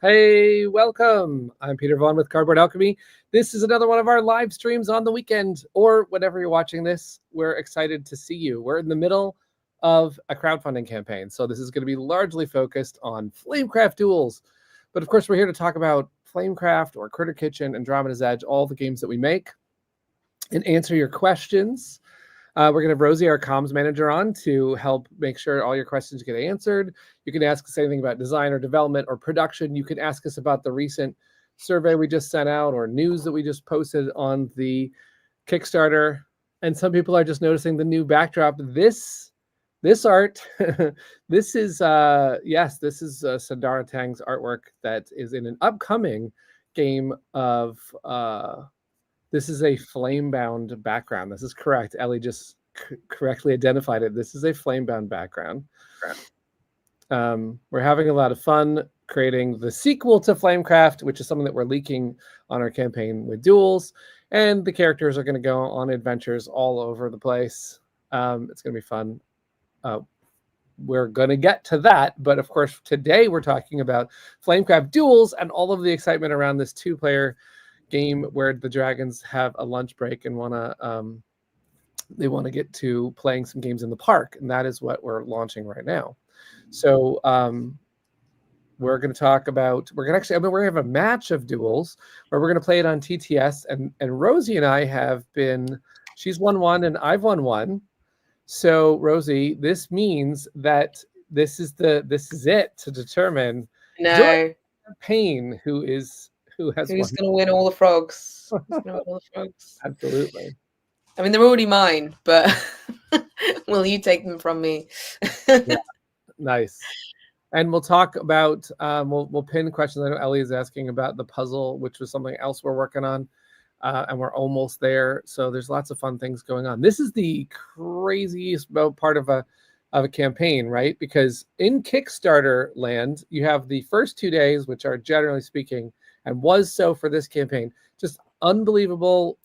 Hey, welcome. I'm Peter Vaughn with Cardboard Alchemy. This is another one of our live streams on the weekend, or whenever you're watching this. We're excited to see you. We're in the middle of a crowdfunding campaign, so this is going to be largely focused on Flamecraft Duals. But of course, we're here to talk about Flamecraft or Critter Kitchen, Andromeda's Edge, all the games that we make, and answer your questions. We're going to have Rosie, our comms manager, on to help make sure all your questions get answered. You can ask us anything about design or development or production. You can ask us about the recent survey we just sent out or news that we just posted on the Kickstarter. And some people are just noticing the new backdrop. This art, this is Sandara Tang's artwork that is in an upcoming game of... this is a flame-bound background. This is correct. Ellie just correctly identified it. This is a flame-bound background. We're having a lot of fun creating the sequel to Flamecraft, which is something that we're leaking on our campaign with Duals. And the characters are going to go on adventures all over the place. It's going to be fun. We're going to get to that. But of course, today we're talking about Flamecraft Duals and all of the excitement around this two-player game where the dragons have a lunch break and they want to get to playing some games in the park, and that is what we're launching right now. So we're going to talk about we're going to have a match of Duals where we're going to play it on TTS, and Rosie and I have been, she's won one and I've won one. So Rosie, this means that this is it to determine Payne who's going to win all the frogs. Absolutely. I mean, they're already mine, but will you take them from me? Yeah, nice. And we'll talk about, we'll pin questions. I know Ellie is asking about the puzzle, which was something else we're working on, and we're almost there. So there's lots of fun things going on. This is the craziest part of a campaign, right? Because in Kickstarter land, you have the first 2 days, which are generally speaking, and was so for this campaign, just unbelievable,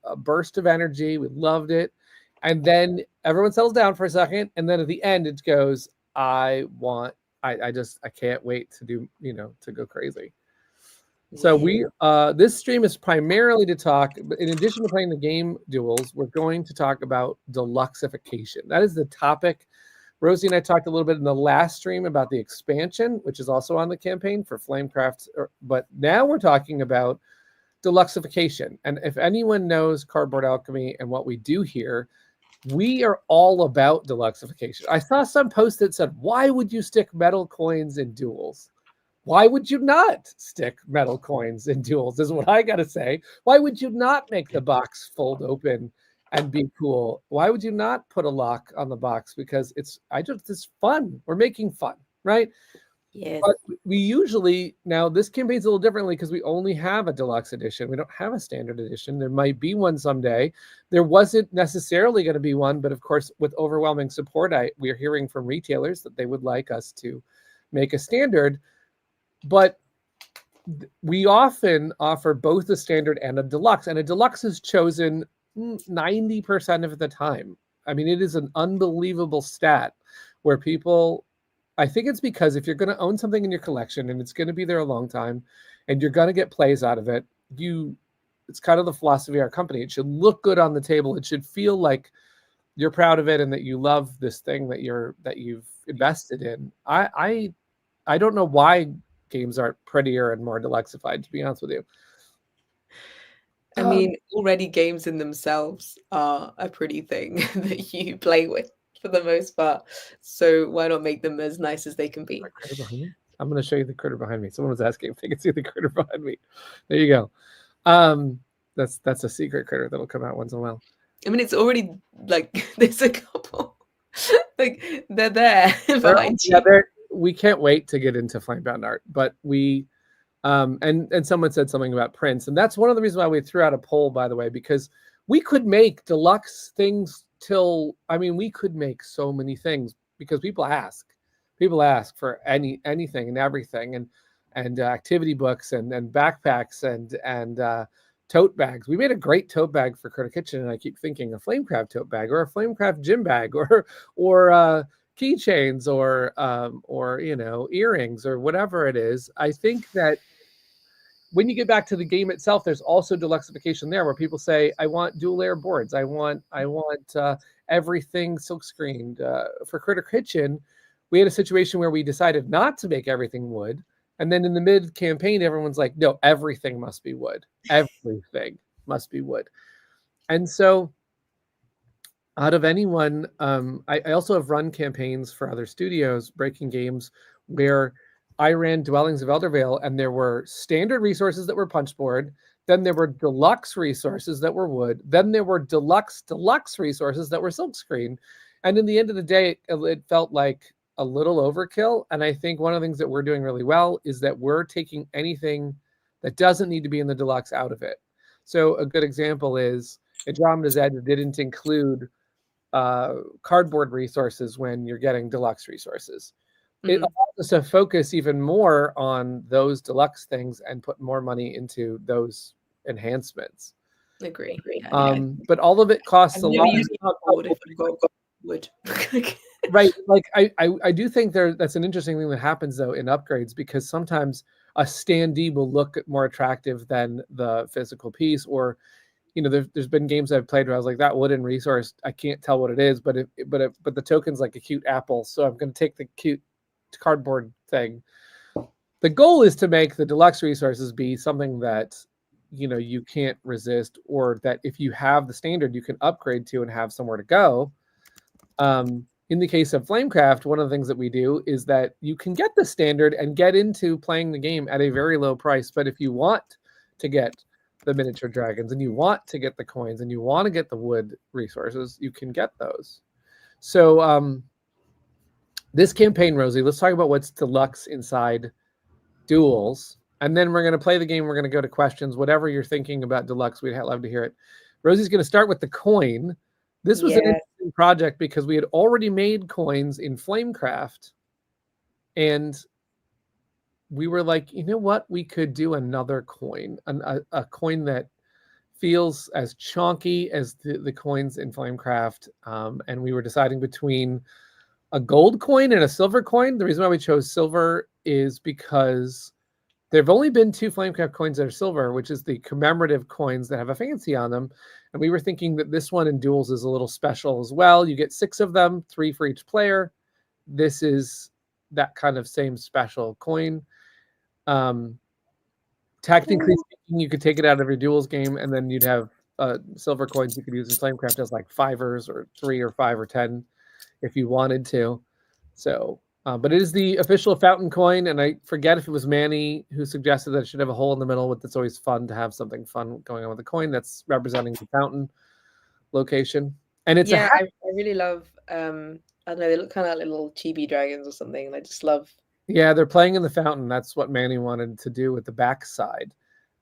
a burst of energy. We loved it. And then everyone settles down for a second. And then at the end, it goes, I can't wait to do, to go crazy. So this stream is primarily to talk, but in addition to playing the game Duals, we're going to talk about deluxeification. That is the topic. Rosie and I talked a little bit in the last stream about the expansion, which is also on the campaign for Flamecraft. But now we're talking about deluxeification. And if anyone knows Cardboard Alchemy and what we do here, we are all about deluxeification. I saw some post that said, why would you stick metal coins in Duals? Why would you not stick metal coins in Duals is what I got to say. Why would you not make the box fold open and be cool? Why would you not put a lock on the box? Because it's fun. We're making fun, right? Yes. But we usually, now this campaign's a little differently because we only have a deluxe edition. We don't have a standard edition. There might be one someday. There wasn't necessarily going to be one, but of course, with overwhelming support, we're hearing from retailers that they would like us to make a standard. But we often offer both a standard and a deluxe, and a deluxe is chosen 90% of the time. I mean, it is an unbelievable stat where people, I think it's because if you're going to own something in your collection and it's going to be there a long time and you're going to get plays out of it, it's kind of the philosophy of our company. It should look good on the table. It should feel like you're proud of it and that you love this thing that you've invested in. I don't know why games aren't prettier and more deluxeified, to be honest with you. I mean, already games in themselves are a pretty thing that you play with for the most part. So why not make them as nice as they can be? I'm going to show you the critter behind me. Someone was asking if they can see the critter behind me. There you go. That's a secret critter that'll come out once in a while. I mean, it's already like there's a couple. Like they're there behind you. Yeah, we can't wait to get into Flamebound art, but we and someone said something about prints, and that's one of the reasons why we threw out a poll, by the way, because we could make deluxe things we could make so many things because people ask for anything and everything, and activity books and backpacks and tote bags. We made a great tote bag for Critter Kitchen, and I keep thinking a Flamecraft tote bag or a Flamecraft gym bag or keychains or you know, earrings or whatever it is. I think that when you get back to the game itself, there's also deluxification there, where people say, "I want dual layer boards. I want everything silk screened." For Critter Kitchen, we had a situation where we decided not to make everything wood, and then in the mid campaign, everyone's like, "No, everything must be wood. Everything must be wood." And so, out of anyone, I also have run campaigns for other studios, breaking games, where I ran Dwellings of Eldervale, and there were standard resources that were punchboard. Then there were deluxe resources that were wood. Then there were deluxe resources that were silkscreen. And in the end of the day, it felt like a little overkill. And I think one of the things that we're doing really well is that we're taking anything that doesn't need to be in the deluxe out of it. So a good example is Andromeda's Edge didn't include cardboard resources when you're getting deluxe resources. It allows us to focus even more on those deluxe things and put more money into those enhancements. Agree. But all of it costs a lot. Wood. Right. Like I do think that's an interesting thing that happens though in upgrades, because sometimes a standee will look more attractive than the physical piece. Or, you know, there's been games I've played where I was like, that wooden resource, I can't tell what it is, but the token's like a cute apple, so I'm going to take the cute cardboard thing. The goal is to make the deluxe resources be something that, you know, you can't resist, or that if you have the standard, you can upgrade to and have somewhere to go. In the case of Flamecraft, one of the things that we do is that you can get the standard and get into playing the game at a very low price. But if you want to get the miniature dragons and you want to get the coins and you want to get the wood resources, you can get those. So this campaign, Rosie, let's talk about what's deluxe inside Duals, and then we're going to play the game. We're going to go to questions. Whatever you're thinking about deluxe, we'd love to hear it. Rosie's going to start with the coin. This was an interesting project because we had already made coins in Flamecraft, and we were like, you know what? We could do another coin, a coin that feels as chonky as the coins in Flamecraft. And we were deciding between a gold coin and a silver coin. The reason why we chose silver is because there have only been 2 Flamecraft coins that are silver, which is the commemorative coins that have a fancy on them. And we were thinking that this one in Duals is a little special as well. You get 6 of them, 3 for each player. This is that kind of same special coin. Technically speaking, you could take it out of your Duals game, and then you'd have silver coins you could use in Flamecraft as like 5ers or 3 or 5 or 10 if you wanted to. So, but it is the official fountain coin, and I forget if it was Manny who suggested that it should have a hole in the middle. But it's always fun to have something fun going on with the coin that's representing the fountain location. And it's I really love. I don't know. They look kind of like little chibi dragons or something. And I just love. Yeah, they're playing in the fountain. That's what Manny wanted to do with the backside.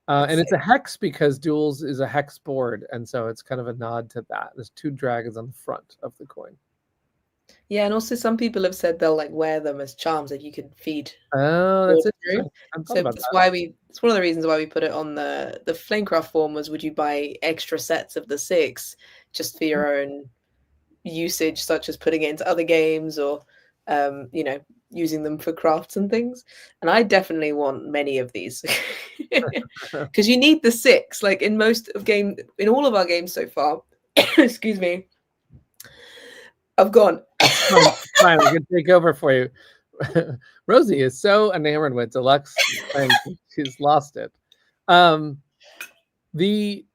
And it's a hex because Duals is a hex board, and so it's kind of a nod to that. There's 2 dragons on the front of the coin. Yeah, and also some people have said they'll like wear them as charms that you can feed. Oh, that's interesting. So that's why it's one of the reasons why we put it on the Flamecraft form. Was would you buy extra sets of the 6 just for your own usage, such as putting it into other games or you know, using them for crafts and things? And I definitely want many of these because you need the 6. Like in all of our games so far. Excuse me. I've gone. Fine, we can take over for you. Rosie is so enamored with deluxe things, she's lost it. The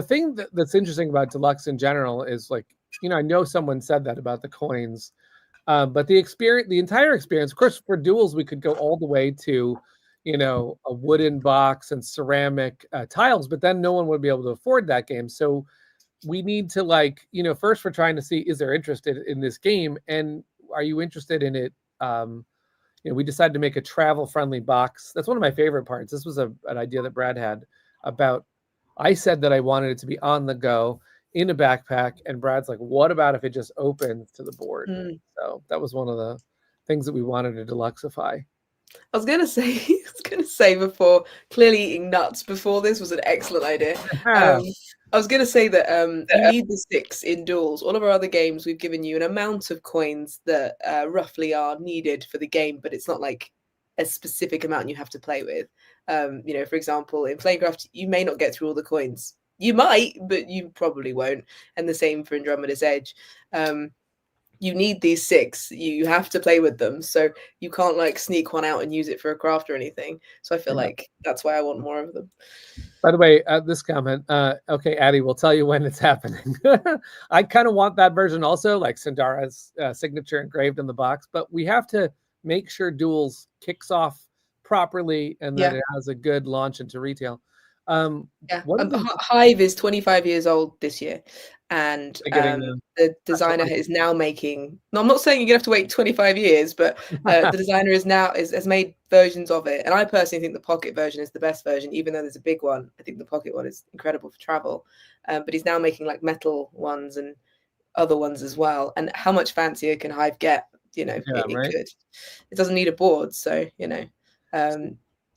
thing that's interesting about deluxe in general is, like, you know, I know someone said that about the coins, but the entire experience, of course, for Duals, we could go all the way to, you know, a wooden box and ceramic tiles, but then no one would be able to afford that game. So we need to, like, you know, first we're trying to see, is there interest in this game, and are you interested in it? You know, we decided to make a travel-friendly box. That's one of my favorite parts. This was an idea that Brad had about. I said that I wanted it to be on the go in a backpack, and Brad's like, "What about if it just opens to the board?" So that was one of the things that we wanted to deluxify. I was gonna say before, clearly eating nuts before this was an excellent idea. I was going to say that you need the 6 in Duels. All of our other games, we've given you an amount of coins that roughly are needed for the game, but it's not like a specific amount you have to play with. You know, for example, in Flamecraft, you may not get through all the coins. You might, but you probably won't. And the same for Andromeda's Edge. You need these 6. You have to play with them. So you can't like sneak one out and use it for a craft or anything. So I feel Yeah. like that's why I want more of them. By the way, this comment, okay, Addie, we'll tell you when it's happening. I kind of want that version also, like Sindara's signature engraved in the box, but we have to make sure Duels kicks off properly and that it has a good launch into retail. Yeah, one of the Hive is 25 years old this year, and getting the designer is now making. No, I'm not saying you're gonna have to wait 25 years, but the designer is now has made versions of it, and I personally think the pocket version is the best version, even though there's a big one. I think the pocket one is incredible for travel, but he's now making like metal ones and other ones as well. And how much fancier can Hive get? You know, it right? could. It doesn't need a board, so you know.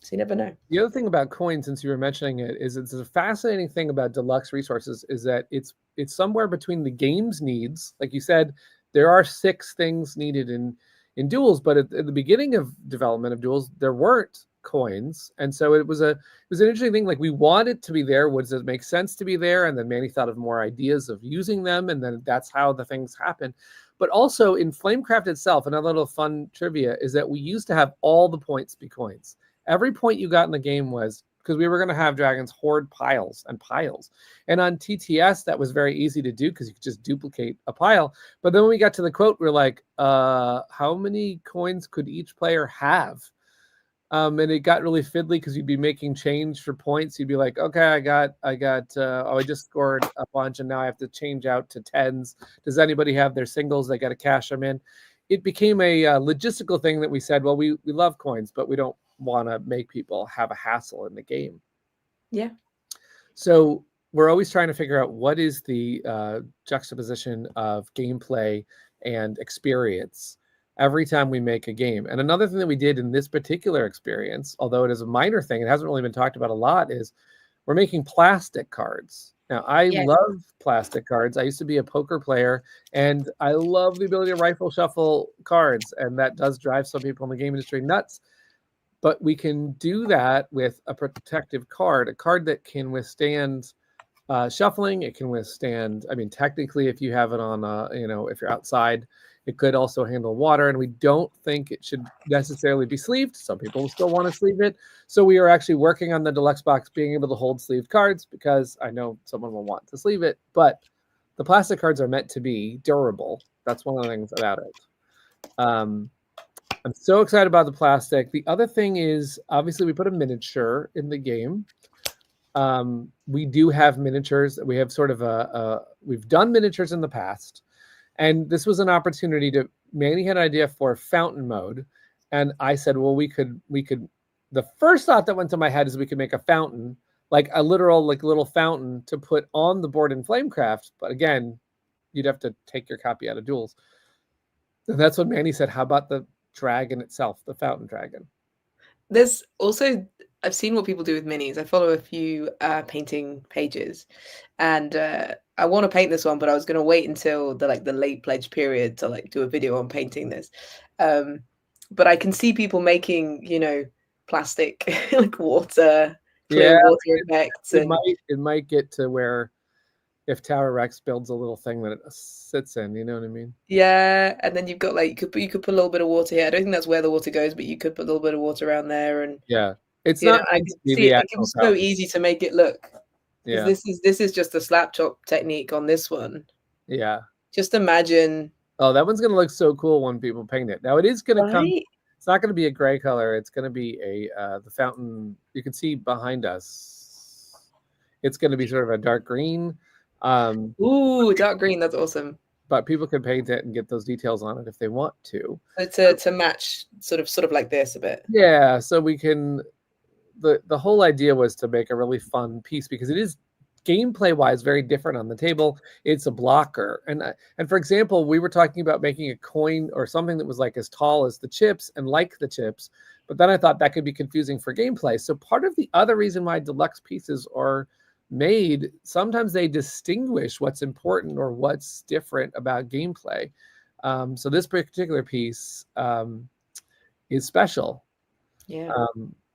So you never know. The other thing about coins, since you were mentioning it, is it's a fascinating thing about deluxe resources is that it's somewhere between the game's needs. Like you said, there are 6 things needed in Duels, but at the beginning of development of Duels, there weren't coins, and so it was an interesting thing. Like we want it to be there. Does it make sense to be there? And then Manny thought of more ideas of using them, and then that's how the things happen. But also in Flamecraft itself, another little fun trivia is that we used to have all the points be coins. Every point you got in the game was because we were going to have dragons hoard piles and piles. And on TTS, that was very easy to do because you could just duplicate a pile. But then when we got to the quote, we're like, how many coins could each player have? And it got really fiddly because you'd be making change for points. You'd be like, okay, I just scored a bunch and now I have to change out to 10s. Does anybody have their singles? They got to cash them in. It became a logistical thing that we said, well, we love coins, but we don't want to make people have a hassle in the game. Yeah. So we're always trying to figure out what is the juxtaposition of gameplay and experience every time we make a game. And another thing that we did in this particular experience, although it is a minor thing, it hasn't really been talked about a lot, is we're making plastic cards. Now, I love plastic cards. I used to be a poker player, and I love the ability to rifle shuffle cards, and that does drive some people in the game industry nuts. But we can do that with a protective card, a card that can withstand shuffling. It can withstand, I mean, technically, if you have it on, if you're outside, it could also handle water. And we don't think it should necessarily be sleeved. Some people still want to sleeve it. So we are actually working on the deluxe box being able to hold sleeved cards because I know someone will want to sleeve it. But the plastic cards are meant to be durable. That's one of the things about it. I'm so excited about the plastic. The other thing is, obviously, we put a miniature in the game. We do have miniatures. We have sort of we've done miniatures in the past. And this was an opportunity to, Manny had an idea for fountain mode. And I said, well, we could, the first thought that went to my head is we could make a fountain, like a literal, like little fountain to put on the board in Flamecraft. But again, you'd have to take your copy out of Duels. And that's what Manny said. How about the dragon itself, the fountain dragon? There's also, I've seen what people do with minis. I follow a few painting pages, and I want to paint this one, but I was going to wait until the late pledge period to do a video on painting this. But I can see people making, plastic like water, clear water effects. It might get to where if Tower Rex builds a little thing that it sits in, you know what I mean? Yeah, and then you've got you could put a little bit of water here. I don't think that's where the water goes, but you could put a little bit of water around there, and it's not. I can see it was so easy to make it look. Yeah, this is just a slap chop technique on this one. Yeah, just imagine. Oh, that one's gonna look so cool when people paint it. Now it is gonna come. It's not gonna be a gray color. It's gonna be the fountain. You can see behind us. It's gonna be sort of a dark green. Ooh, dark green. That's awesome. But people can paint it and get those details on it if they want to. To match sort of like this a bit. Yeah, so we can. The whole idea was to make a really fun piece because it is gameplay wise very different on the table. It's a blocker, and for example, we were talking about making a coin or something that was like as tall as the chips and like the chips, but then I thought that could be confusing for gameplay. So part of the other reason why deluxe pieces are made, sometimes they distinguish what's important or what's different about gameplay. So this particular piece is special. Yeah.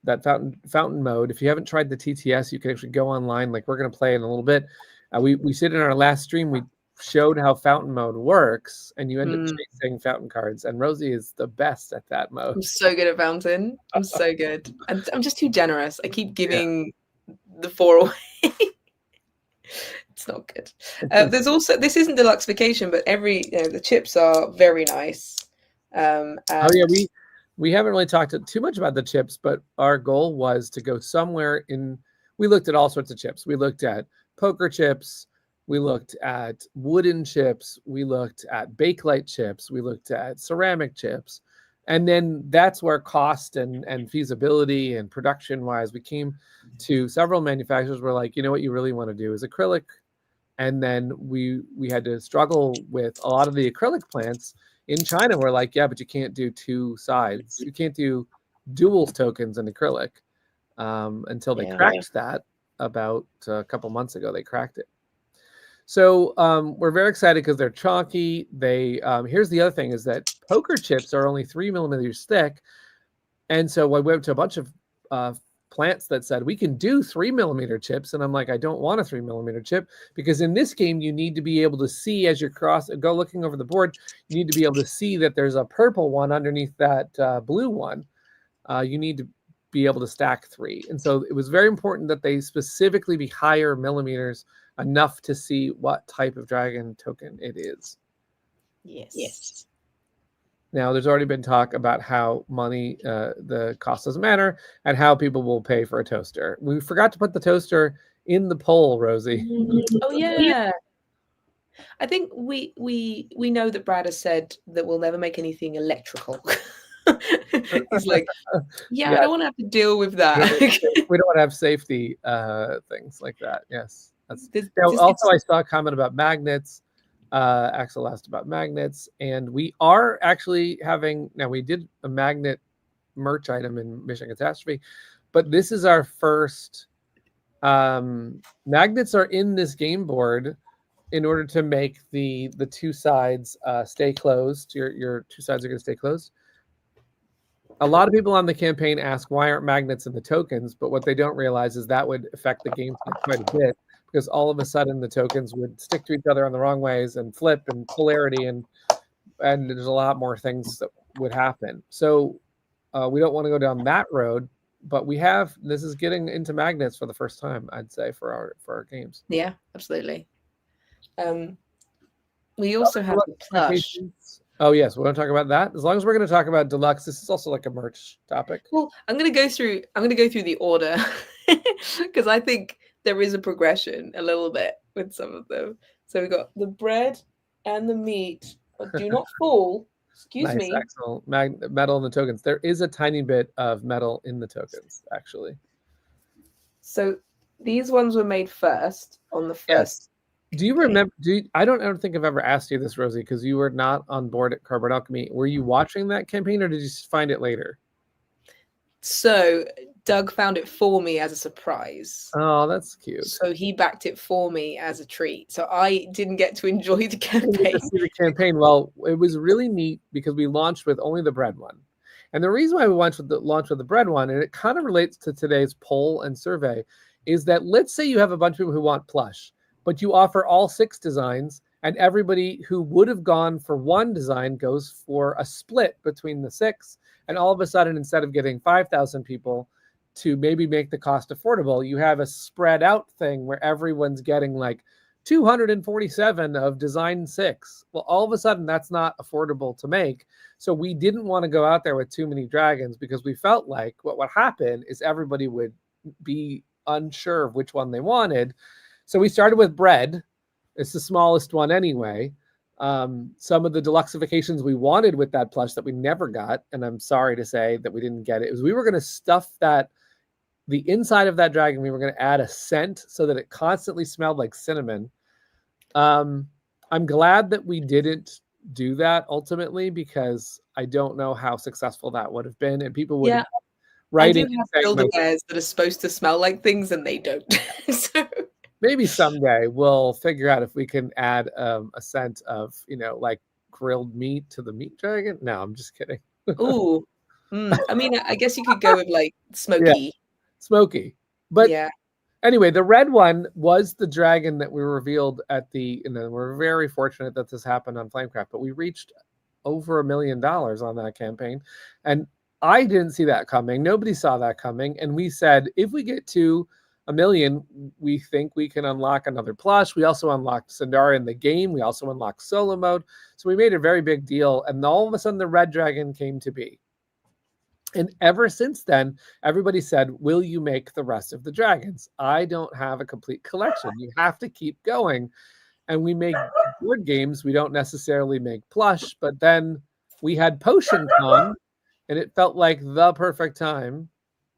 That fountain mode. If you haven't tried the TTS, you can actually go online. Like we're going to play in a little bit. We said in our last stream, we showed how fountain mode works, and you end up chasing fountain cards. And Rosie is the best at that mode. I'm so good at fountain. I'm so good. And I'm just too generous. I keep giving the 4 away. It's not good. There's also, this isn't deluxe vacation, but the chips are very nice. Oh yeah, we haven't really talked too much about the chips, but our goal was to go somewhere in. We looked at all sorts of chips. We looked at poker chips. We looked at wooden chips. We looked at bakelite chips. We looked at ceramic chips. And then that's where cost and feasibility and production wise, we came to several manufacturers were like, you know what you really want to do is acrylic. And then we had to struggle with a lot of the acrylic plants in China. We're like, yeah, but you can't do two sides. You can't do duals tokens in acrylic until they cracked that about a couple months ago. They cracked it. So we're very excited because they're chunky. They here's the other thing is that poker chips are only 3 millimeters thick. And so I went to a bunch of plants that said we can do 3 millimeter chips. And I'm like, I don't want a 3 millimeter chip because in this game, you need to be able to see as you go looking over the board, you need to be able to see that there's a purple one underneath that blue one. You need to be able to stack 3. And so it was very important that they specifically be higher millimeters enough to see what type of dragon token it is. Yes. Now, there's already been talk about how money, the cost doesn't matter, and how people will pay for a toaster. We forgot to put the toaster in the poll, Rosie. Oh yeah. I think we know that Brad has said that we'll never make anything electrical. He's like, yeah, I don't want to have to deal with that. We don't want to have safety things like that. Yes. Also, I saw a comment about magnets. Axel asked about magnets, and we are actually having, now we did a magnet merch item in Mission Catastrophe, but this is our first, magnets are in this game board in order to make the two sides stay closed. Your two sides are going to stay closed. A lot of people on the campaign ask why aren't magnets in the tokens, but what they don't realize is that would affect the game quite a bit, because all of a sudden the tokens would stick to each other on the wrong ways and flip and polarity, and there's a lot more things that would happen. So we don't want to go down that road, but this is getting into magnets for the first time, I'd say, for our games. Yeah, absolutely. We also have the plush. Oh yes, we're going to talk about that. As long as we're going to talk about deluxe, this is also like a merch topic. Well, I'm going to go through the order because I think there is a progression a little bit with some of them. So we've got the bread and the meat. But do not fall. Excuse me. Excellent. Metal in the tokens. There is a tiny bit of metal in the tokens, actually. So these ones were made first on the first. Yes. Do you remember? I don't think I've ever asked you this, Rosie, because you were not on board at Cardboard Alchemy. Were you watching that campaign, or did you find it later? So Doug found it for me as a surprise. Oh, that's cute. So he backed it for me as a treat. So I didn't get to enjoy the campaign. Well, it was really neat because we launched with only the bread one. And the reason why we launched with the bread one, and it kind of relates to today's poll and survey, is that let's say you have a bunch of people who want plush, but you offer all 6 designs, and everybody who would have gone for one design goes for a split between the 6. And all of a sudden, instead of getting 5,000 people to maybe make the cost affordable, you have a spread out thing where everyone's getting like 247 of design 6. Well, all of a sudden, that's not affordable to make. So we didn't want to go out there with too many dragons, because we felt like what would happen is everybody would be unsure of which one they wanted. So we started with bread. It's the smallest one anyway. Some of the deluxifications we wanted with that plush that we never got, and I'm sorry to say that we didn't get it, was we were going to stuff the inside of that dragon, we were going to add a scent so that it constantly smelled like cinnamon. I'm glad that we didn't do that ultimately, because I don't know how successful that would have been, and people would writing. I do have Build-A-Bears that are supposed to smell like things, and they don't. So Maybe someday we'll figure out if we can add a scent of, like grilled meat to the meat dragon. No, I'm just kidding. Ooh. I mean, I guess you could go with like Yeah, smoky. smoky. But Yeah. anyway, the red one was the dragon that we revealed at we're very fortunate that this happened on Flamecraft, but we reached over $1 million on that campaign. And I didn't see that coming. Nobody saw that coming. And we said, if we get to 1 million, we think we can unlock another plush. We also unlocked Sandara in the game. We also unlocked solo mode. So we made a very big deal. And all of a sudden, the red dragon came to be. And ever since then, everybody said, will you make the rest of the dragons? I don't have a complete collection. You have to keep going. And we make board games. We don't necessarily make plush, but then we had Potion Con, and it felt like the perfect time.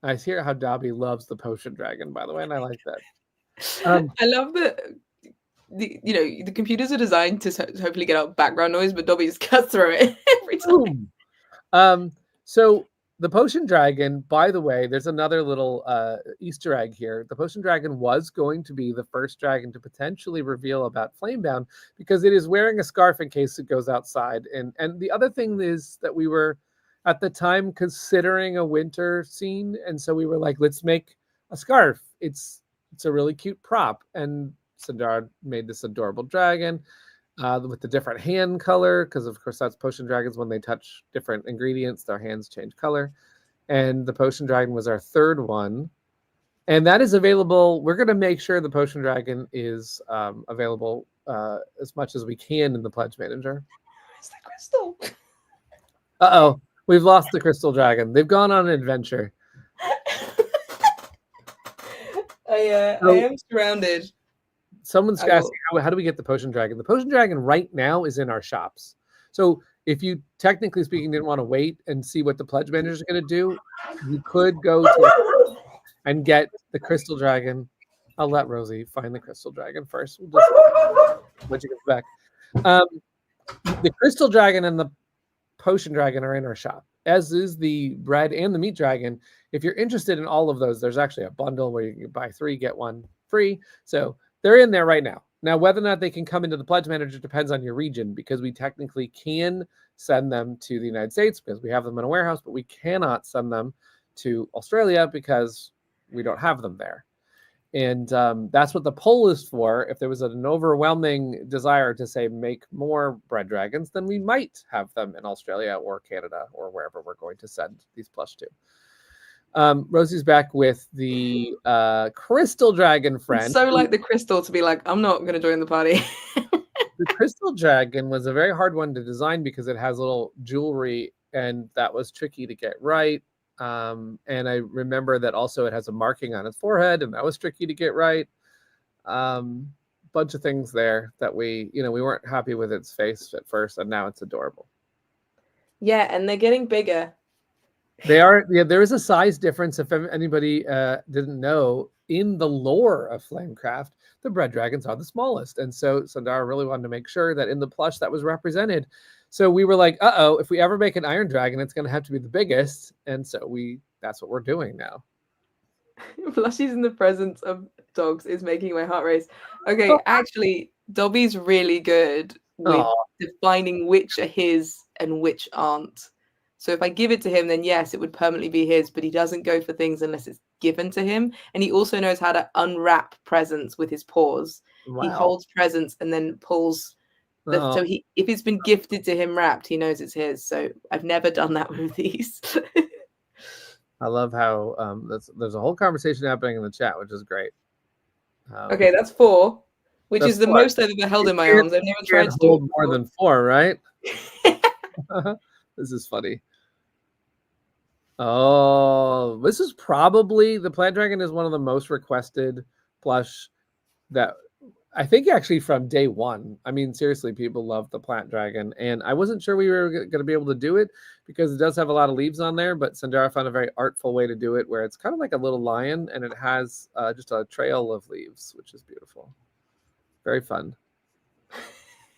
I hear how Dobby loves the Potion Dragon, by the way, and I like that. I love that. The computers are designed to hopefully get out background noise, but Dobby just cuts through it every time. Boom. So the Potion Dragon, by the way, there's another little Easter egg here. The Potion Dragon was going to be the first dragon to potentially reveal about Flamebound because it is wearing a scarf in case it goes outside. And the other thing is that we were at the time considering a winter scene, and so we were like, let's make a scarf. It's a really cute prop, and Sandar made this adorable dragon. With the different hand color, because of course that's potion dragons. When they touch different ingredients, their hands change color. And the potion dragon was our third one. And that is available. We're going to make sure the potion dragon is available as much as we can in the pledge manager. It's the crystal. Uh-oh. We've lost the crystal dragon. They've gone on an adventure. I am surrounded. Someone's asking, how do we get the potion dragon? The potion dragon right now is in our shops. So if you, technically speaking, didn't want to wait and see what the pledge manager is going to do, you could go to and get the crystal dragon. I'll let Rosie find the crystal dragon first. We'll just when she gets back. The crystal dragon and the potion dragon are in our shop, as is the bread and the meat dragon. If you're interested in all of those, there's actually a bundle where you can buy 3, get 1 free. So they're in there right now. Now, whether or not they can come into the pledge manager depends on your region, because we technically can send them to the United States because we have them in a warehouse, but we cannot send them to Australia because we don't have them there. And that's what the poll is for. If there was an overwhelming desire to say make more bread dragons, then we might have them in Australia or Canada or wherever we're going to send these plush to. Rosie's back with the crystal dragon friend. It's so like the crystal to be like, I'm not going to join the party. The crystal dragon was a very hard one to design because it has little jewelry, and that was tricky to get right. And I remember that also it has a marking on its forehead, and that was tricky to get right. Bunch of things there that we weren't happy with its face at first, and now it's adorable. Yeah, and they're getting bigger. They are. Yeah, there is a size difference. If anybody didn't know, in the lore of Flamecraft, the bread dragons are the smallest, and so Sandara really wanted to make sure that in the plush that was represented. So we were like, uh-oh, if we ever make an iron dragon, it's going to have to be the biggest, and so that's what we're doing now. Plushies in the presence of dogs is making my heart race. Okay, actually, Dobby's really good with defining which are his and which aren't. So if I give it to him, then yes, it would permanently be his, but he doesn't go for things unless it's given to him. And he also knows how to unwrap presents with his paws. Wow. He holds presents and then pulls. So if it's been gifted to him wrapped, he knows it's his. So I've never done that with these. I love how there's a whole conversation happening in the chat, which is great. Okay, that's 4, which is the most I've ever held in my arms. I've never tried to hold more than 4, right? This is funny. Oh, this is probably, the plant dragon is one of the most requested plush that I think actually from day one. I mean, seriously, people love the plant dragon, and I wasn't sure we were going to be able to do it because it does have a lot of leaves on there, but Sandara found a very artful way to do it where it's kind of like a little lion, and it has just a trail of leaves, which is beautiful. Very fun.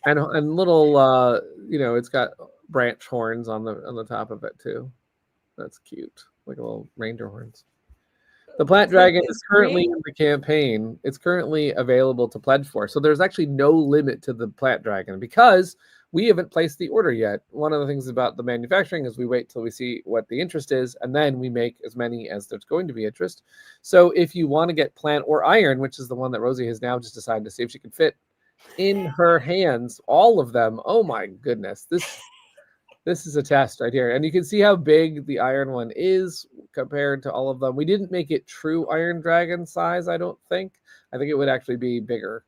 And little, it's got branch horns on the top of it too. That's cute, like little reindeer horns. The Plant It's like Dragon is it's currently green. in the campaign. It's currently available to pledge for. So there's actually no limit to the Plant Dragon because we haven't placed the order yet. One of the things about the manufacturing is we wait till we see what the interest is, and then we make as many as there's going to be interest. So if you want to get plant or iron, which is the one that Rosie has now just decided to see if she can fit in her hands, all of them. Oh my goodness, this is a test right here. And you can see how big the iron one is compared to all of them. We didn't make it true Iron Dragon size, I don't think. I think it would actually be bigger.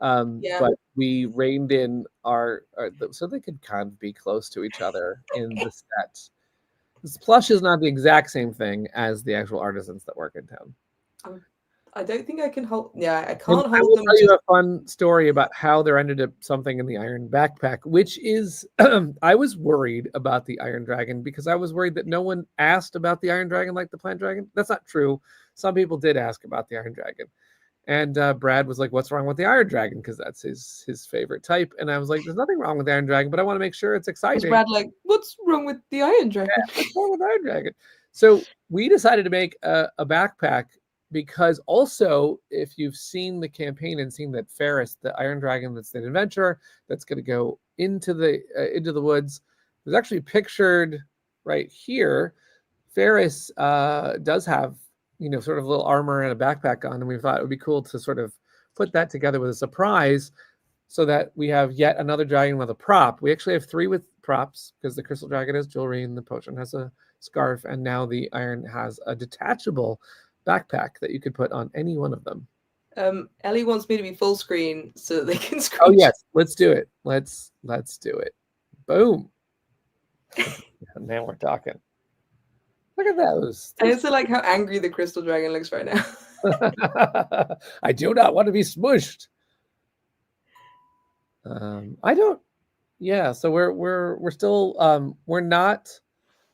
Yeah. But we reined in so they could kind of be close to each other in the set. This plush is not the exact same thing as the actual artisans that work in town. I don't think I can hold. Yeah, I And can't I hold will them. tell you a fun story about how there ended up something in the iron backpack, which is I was worried about the Iron Dragon because I was worried that no one asked about the Iron Dragon like the Plant Dragon. That's not true. Some people did ask about the Iron Dragon. And Brad was like, "What's wrong with the Iron Dragon?" Because that's his favorite type. And I was like, "There's nothing wrong with the Iron Dragon, but I want to make sure it's Was exciting." Brad like, what's wrong with the Iron Dragon? Yeah, what's wrong with Iron Dragon? So we decided to make a backpack because also, if you've seen the campaign and seen that Ferris, the Iron Dragon, that's an adventurer that's going to go into the woods, was actually pictured right here. Ferris does have sort of a little armor and a backpack on, and we thought it would be cool to sort of put that together with a surprise so that we have yet another dragon with a prop. We actually have 3 with props because the Crystal Dragon has jewelry and the potion has a scarf, and now the iron has a detachable backpack that you could put on any one of them. Ellie wants me to be full screen so that they can screen. Oh yes, let's do it. Let's do it. Boom. Now we're talking. Look at those. I also like how angry the Crystal Dragon looks right now. I do not want to be smushed. I don't. Yeah, so we're still we're not.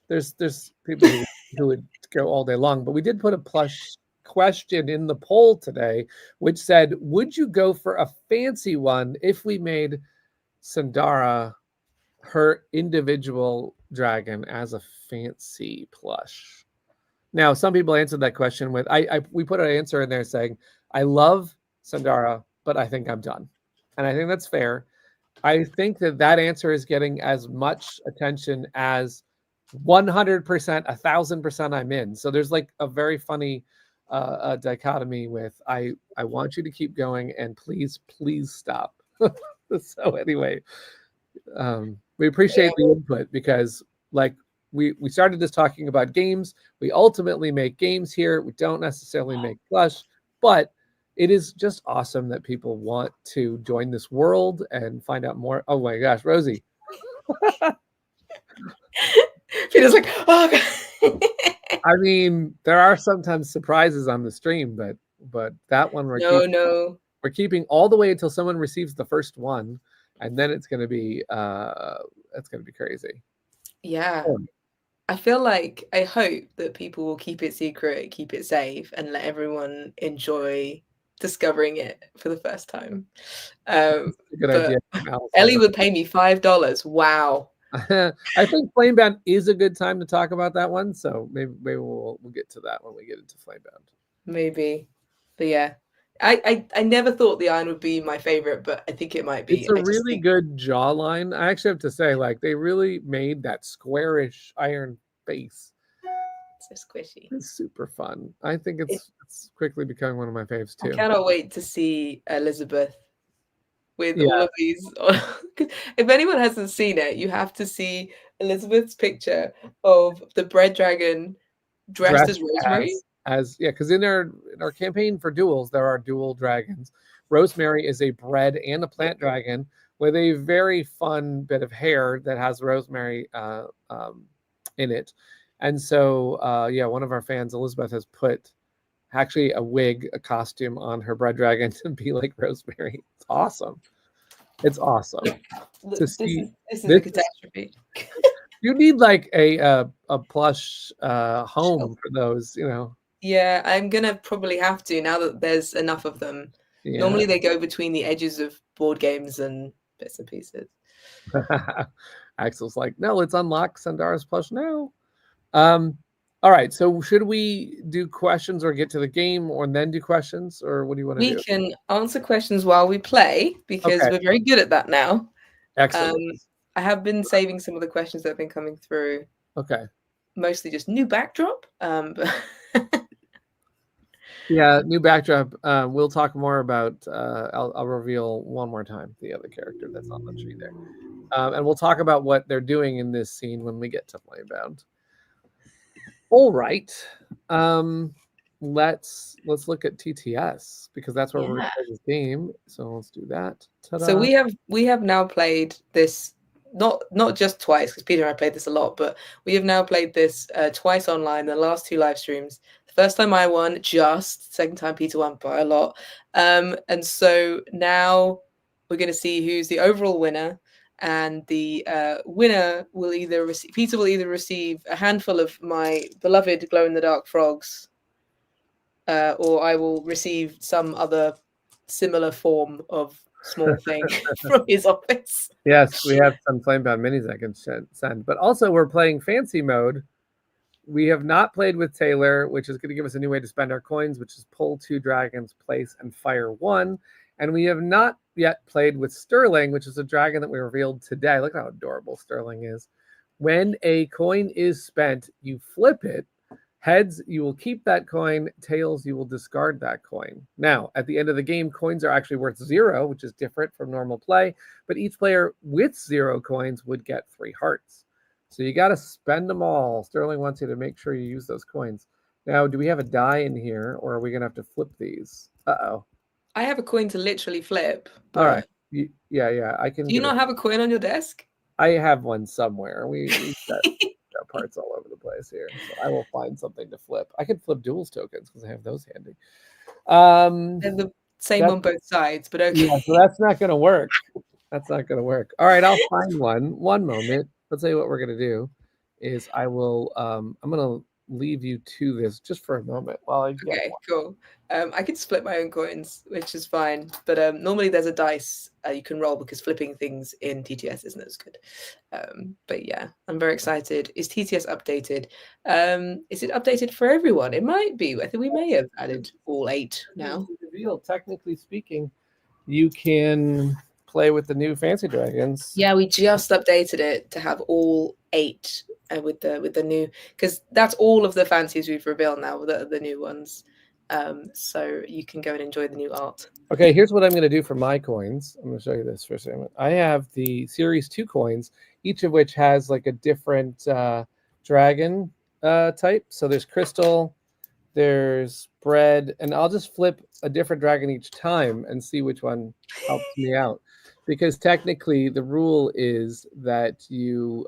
There's people who would go all day long, but we did put a plush question in the poll today, which said, "Would you go for a fancy one if we made Sandara her individual dragon as a fancy plush?" Now, some people answered that question with we put an answer in there saying, "I love Sandara, but I think I'm done," and I think that's fair. I think that answer is getting as much attention as 100%, 1,000% I'm in. So there's like a very funny dichotomy with I want you to keep going and please stop. So anyway, we appreciate the input because like we started this talking about games. We ultimately make games here. We don't necessarily make plush, but it is just awesome that people want to join this world and find out more. Oh my gosh, Rosie. Peter's like, oh God. I mean, there are sometimes surprises on the stream, but that one we're keeping all the way until someone receives the first one, and then it's gonna be crazy. Yeah. I feel like I hope that people will keep it secret, keep it safe, and let everyone enjoy discovering it for the first time. That's a good idea. Ellie would pay me $5. Wow. I think Flamebound is a good time to talk about that one, so maybe we'll get to that when we get into Flamebound. Maybe, but yeah, I never thought the iron would be my favorite, but I think it might be. It's a really good jawline. I actually have to say, like, they really made that squarish iron face. So squishy. It's super fun. I think it's quickly becoming one of my faves too. I cannot wait to see Elizabeth with all of these. If anyone hasn't seen it, you have to see Elizabeth's picture of the bread dragon dressed as Rosemary. Because in our campaign for duels, there are dual dragons. Rosemary is a bread and a plant dragon with a very fun bit of hair that has rosemary in it. And so, one of our fans, Elizabeth, has put actually a costume on her bread dragon to be like Rosemary. It's awesome. It's awesome. This is a catastrophe. You need like a plush home for those, Yeah, I'm gonna probably have to now that there's enough of them. Yeah. Normally they go between the edges of board games and bits and pieces. Axel's like, no, let's unlock Sandara's plush now. All right. So should we do questions or get to the game or then do questions, or what do you want to We do? can answer questions while we play because Okay. we're very good at that now. Excellent. I have been saving some of the questions that have been coming through. Okay. Mostly just new backdrop. But Yeah, new backdrop. We'll talk more about. I'll reveal one more time the other character that's on the tree there, and we'll talk about what they're doing in this scene when we get to Flamebound. All right. Let's look at TTS because that's where we're going to play this game. So let's do that. Ta-da. So we have now played this not just twice because Peter and I played this a lot, but we have now played this twice online. The last 2 live streams. The first time I won, second time Peter won by a lot, and so now we're going to see who's the overall winner. And the winner will either receive Peter will either receive a handful of my beloved glow in the dark frogs, or I will receive some other similar form of small thing from his office. Yes, we have some Flamebound minis I can send, but also we're playing fancy mode. We have not played with Taylor, which is going to give us a new way to spend our coins, which is pull 2 dragons, place, and fire 1. And we have not yet played with Sterling, which is a dragon that we revealed today. Look how adorable Sterling is. When a coin is spent, you flip it. Heads, you will keep that coin. Tails, you will discard that coin. Now, at the end of the game, coins are actually worth 0, which is different from normal play. But each player with 0 coins would get 3 hearts. So you got to spend them all. Sterling wants you to make sure you use those coins. Now, do we have a die in here, or are we going to have to flip these? Uh-oh. I have a coin to literally flip. All right. Yeah. I can. Do you not have a coin on your desk? I have one somewhere. We got parts all over the place here. So I will find something to flip. I can flip duels tokens because I have those handy. They're the same on both sides, but okay. Yeah, so that's not going to work. That's not going to work. All right, I'll find one. One moment. Let's tell you what we're going to do is I will, I'm going to leave you to this just for a moment while I get one. Cool. I can split my own coins, which is fine. But normally there's a dice you can roll because flipping things in TTS isn't as good. But yeah, I'm very excited. Is TTS updated? Is it updated for everyone? It might be. I think we may have added all 8 now. Technically speaking, you can play with the new fancy dragons. Yeah, we just updated it to have all 8 with the new, because that's all of the fancies we've revealed now, the new ones. So you can go and enjoy the new art. Okay, here's what I'm going to do for my coins. I'm going to show you this for a second. I have the Series 2 coins, each of which has like a different dragon type. So there's crystal, there's bread, and I'll just flip a different dragon each time and see which one helps me out. Because technically the rule is that you,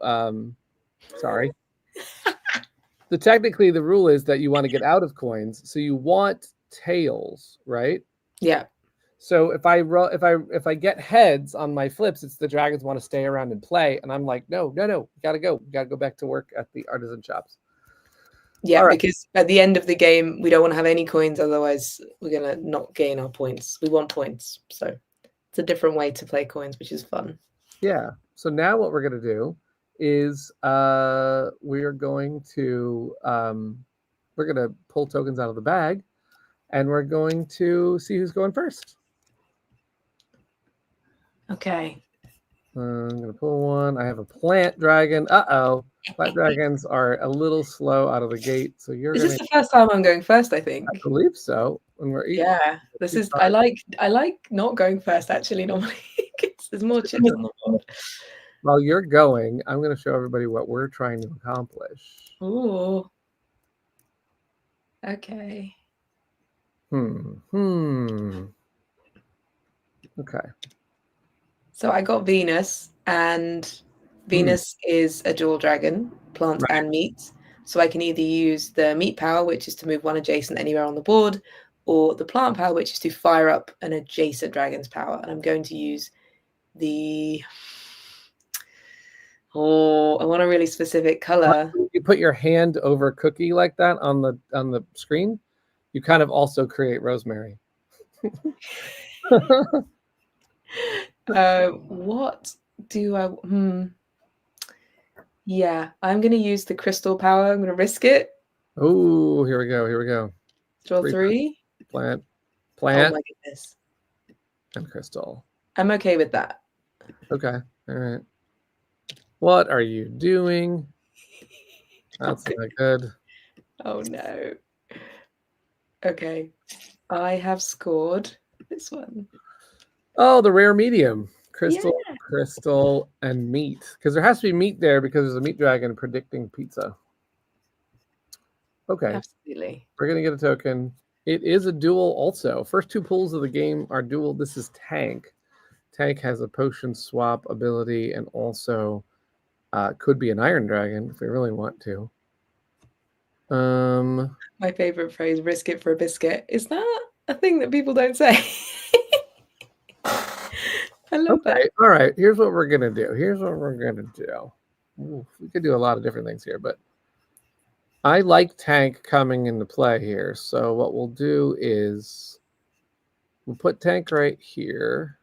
technically the rule is that you want to get out of coins. So you want tails, right? Yeah. So if I get heads on my flips, it's the dragons want to stay around and play, and I'm like, no, gotta go back to work at the artisan shops. Yeah, right. Because at the end of the game, we don't want to have any coins, otherwise we're gonna not gain our points. We want points, so it's a different way to play coins, which is fun. Yeah. So now what we're gonna do is we're going to pull tokens out of the bag, and we're going to see who's going first. Okay. I'm going to pull one. I have a plant dragon. Uh-oh. Plant dragons are a little slow out of the gate. So This is the first time I'm going first, I think. I believe so. When we're eating. Yeah. This is I like not going first actually normally. There's more chips on the board. While you're going, I'm going to show everybody what we're trying to accomplish. Ooh. Okay. Okay. So I got Venus, and Venus is a dual dragon, plant and meat. So I can either use the meat power, which is to move one adjacent anywhere on the board, or the plant power, which is to fire up an adjacent dragon's power. And I'm going to use the... Oh, I want a really specific color. You put your hand over Cookie like that on the screen, you kind of also create Rosemary. What do I... Yeah, I'm going to use the crystal power. I'm going to risk it. Oh, here we go. Here we go. Draw 3. Plant, Oh plant, my goodness. and crystal. I'm okay with that. Okay. All right. What are you doing? That's not good. Oh no. Okay. I have scored this one. Oh, the rare medium. Yeah. Crystal, crystal, and meat. Because there has to be meat there because there's a meat dragon predicting pizza. Okay. Absolutely. We're going to get a token. It is a duel also. First 2 pulls of the game are duel. This is Tank. Tank has a potion swap ability and also could be an Iron Dragon if we really want to. My favorite phrase, risk it for a biscuit. Is that a thing that people don't say? I love that. All right. Here's what we're going to do. Ooh, we could do a lot of different things here, but I like Tank coming into play here. So what we'll do is we'll put Tank right here.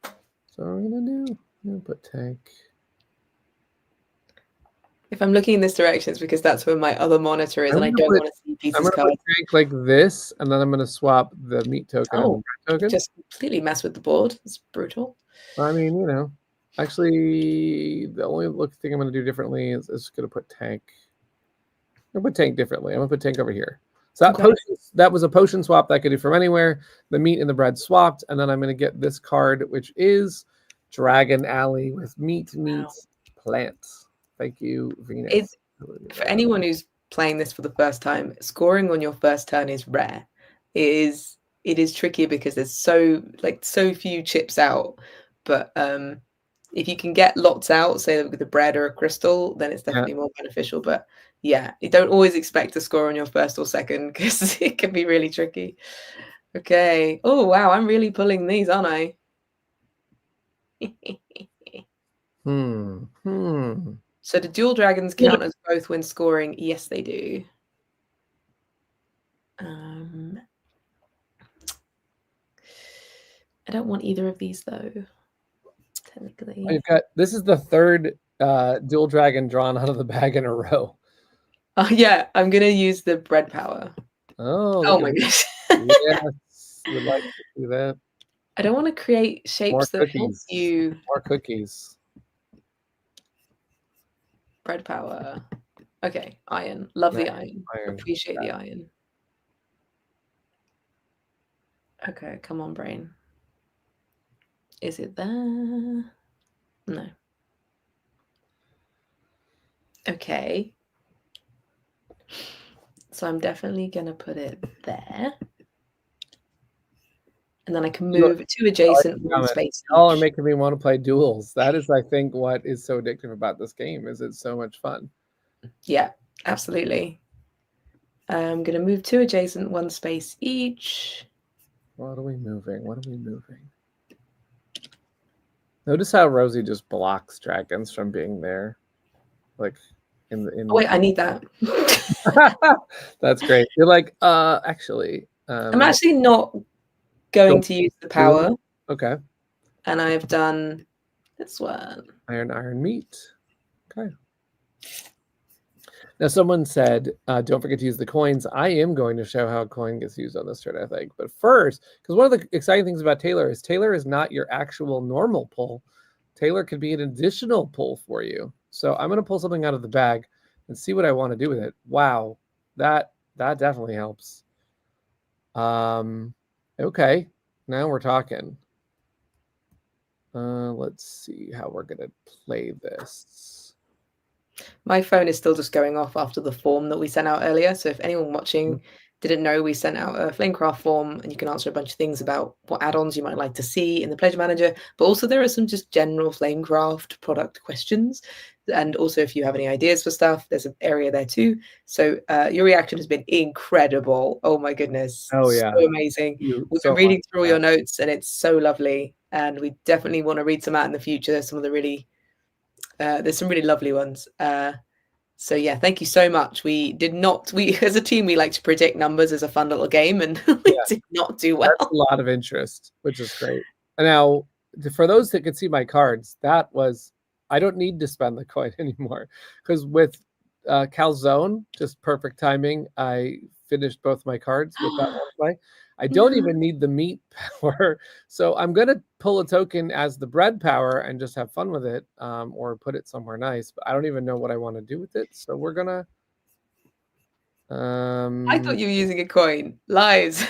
So what I'm going to put Tank. If I'm looking in this direction, it's because that's where my other monitor is, and I don't want to see Peter's card. I'm going to put Tank like this, and then I'm going to swap the meat token and the bread token. Just completely mess with the board. It's brutal. I mean, you know, actually, the only thing I'm going to do differently is going to put Tank. I'm going to put Tank differently. I'm going to put Tank over here. So that was a potion swap that I could do from anywhere. The meat and the bread swapped, and then I'm going to get this card, which is Dragon Alley with meat, plants. Thank you, Venus. For anyone who's playing this for the first time, scoring on your first turn is rare. It is tricky because there's so few chips out. But if you can get lots out, say with the bread or a crystal, then it's definitely more beneficial. But yeah, you don't always expect to score on your first or second because it can be really tricky. Okay. Oh wow, I'm really pulling these, aren't I? So do dual dragons count as both when scoring? Yes, they do. I don't want either of these though. Technically, this is the third dual dragon drawn out of the bag in a row. Oh yeah, I'm gonna use the bread power. Oh my gosh! Yes, would like to do that. I don't want to create shapes that help you. More cookies. Bread power. Okay, iron. Love the iron. Appreciate the iron. Okay, come on, brain. Is it there? No. Okay. So I'm definitely going to put it there. And then I can move to adjacent space. Y'all are making me want to play duels. That is, I think, what is so addictive about this game, is it's so much fun. Yeah, absolutely. I'm going to move 2 adjacent, 1 space each. What are we moving? Notice how Rosie just blocks dragons from being there. Like in oh, wait, I need that. That's great. You're like, actually. I'm actually not going to use the power. Okay. And I've done this one. Iron meat. Okay. Now, someone said, don't forget to use the coins. I am going to show how a coin gets used on this turn, I think. But first, because one of the exciting things about Taylor is not your actual normal pull. Taylor could be an additional pull for you. So I'm going to pull something out of the bag and see what I want to do with it. Wow, that definitely helps. Okay, now we're talking. Let's see how we're going to play this. My phone is still just going off after the form that we sent out earlier. So if anyone watching didn't know, we sent out a Flamecraft form and you can answer a bunch of things about what add-ons you might like to see in the Pledge Manager. But also there are some just general Flamecraft product questions. And also if you have any ideas for stuff, there's an area there too. So your reaction has been incredible. Oh my goodness. Oh yeah. So amazing. We've been reading through all your notes and it's so lovely. And we definitely want to read some out in the future. Some of the really there's some really lovely ones. So yeah, thank you so much. We as a team, we like to predict numbers as a fun little game, and we did not do well. That's a lot of interest, which is great. And now, for those that could see my cards, I don't need to spend the coin anymore, because with Calzone, just perfect timing. I finished both my cards with that one play. I don't even need the meat power, so I'm gonna pull a token as the bread power and just have fun with it, or put it somewhere nice. But I don't even know what I want to do with it, so we're gonna. I thought you were using a coin. Lies.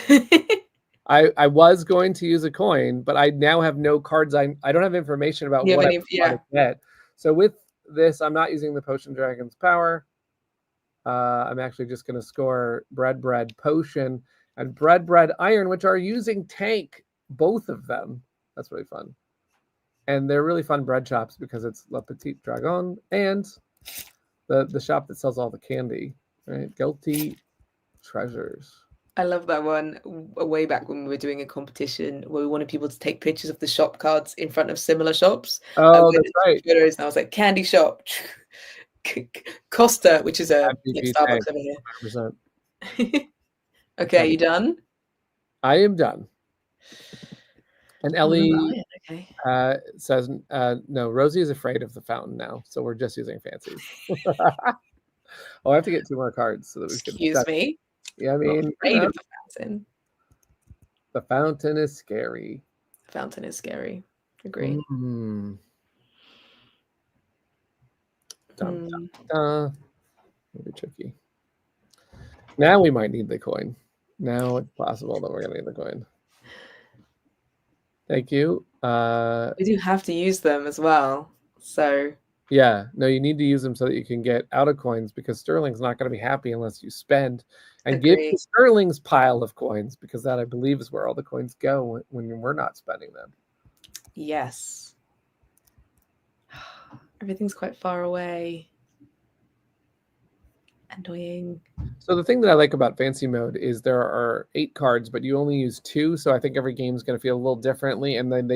I was going to use a coin, but I now have no cards. I don't have information about what I want to get. So with this, I'm not using the Potion Dragon's power. I'm actually just going to score bread, potion, and bread, iron, which are using tank, both of them. That's really fun. And they're really fun bread shops because it's La Petite Dragon and the shop that sells all the candy, right? Guilty Treasures. I love that one. Way back when we were doing a competition where we wanted people to take pictures of the shop cards in front of similar shops. Oh, that's right. Photos, and I was like, candy shop, Costa, which is a Starbucks over here. 100%. Okay, are you done? I am done. And Ellie says, no, Rosie is afraid of the fountain now, so we're just using fancies. Oh, I have to get 2 more cards so that we can. Excuse me. Yeah, I mean, afraid of the fountain. The fountain is scary. The fountain is scary. Agree. Dun, dun, dun. Maybe tricky. Now we might need the coin. Now it's possible that we're gonna need the coin. Thank you. We do have to use them as well. So yeah, no, you need to use them so that you can get out of coins because Sterling's not going to be happy unless you spend. And give me Sterling's pile of coins because that, I believe, is where all the coins go when we're not spending them. Yes. Everything's quite far away. Annoying. So the thing that I like about fancy mode is there are 8 cards, but you only use 2. So I think every game is going to feel a little differently. And then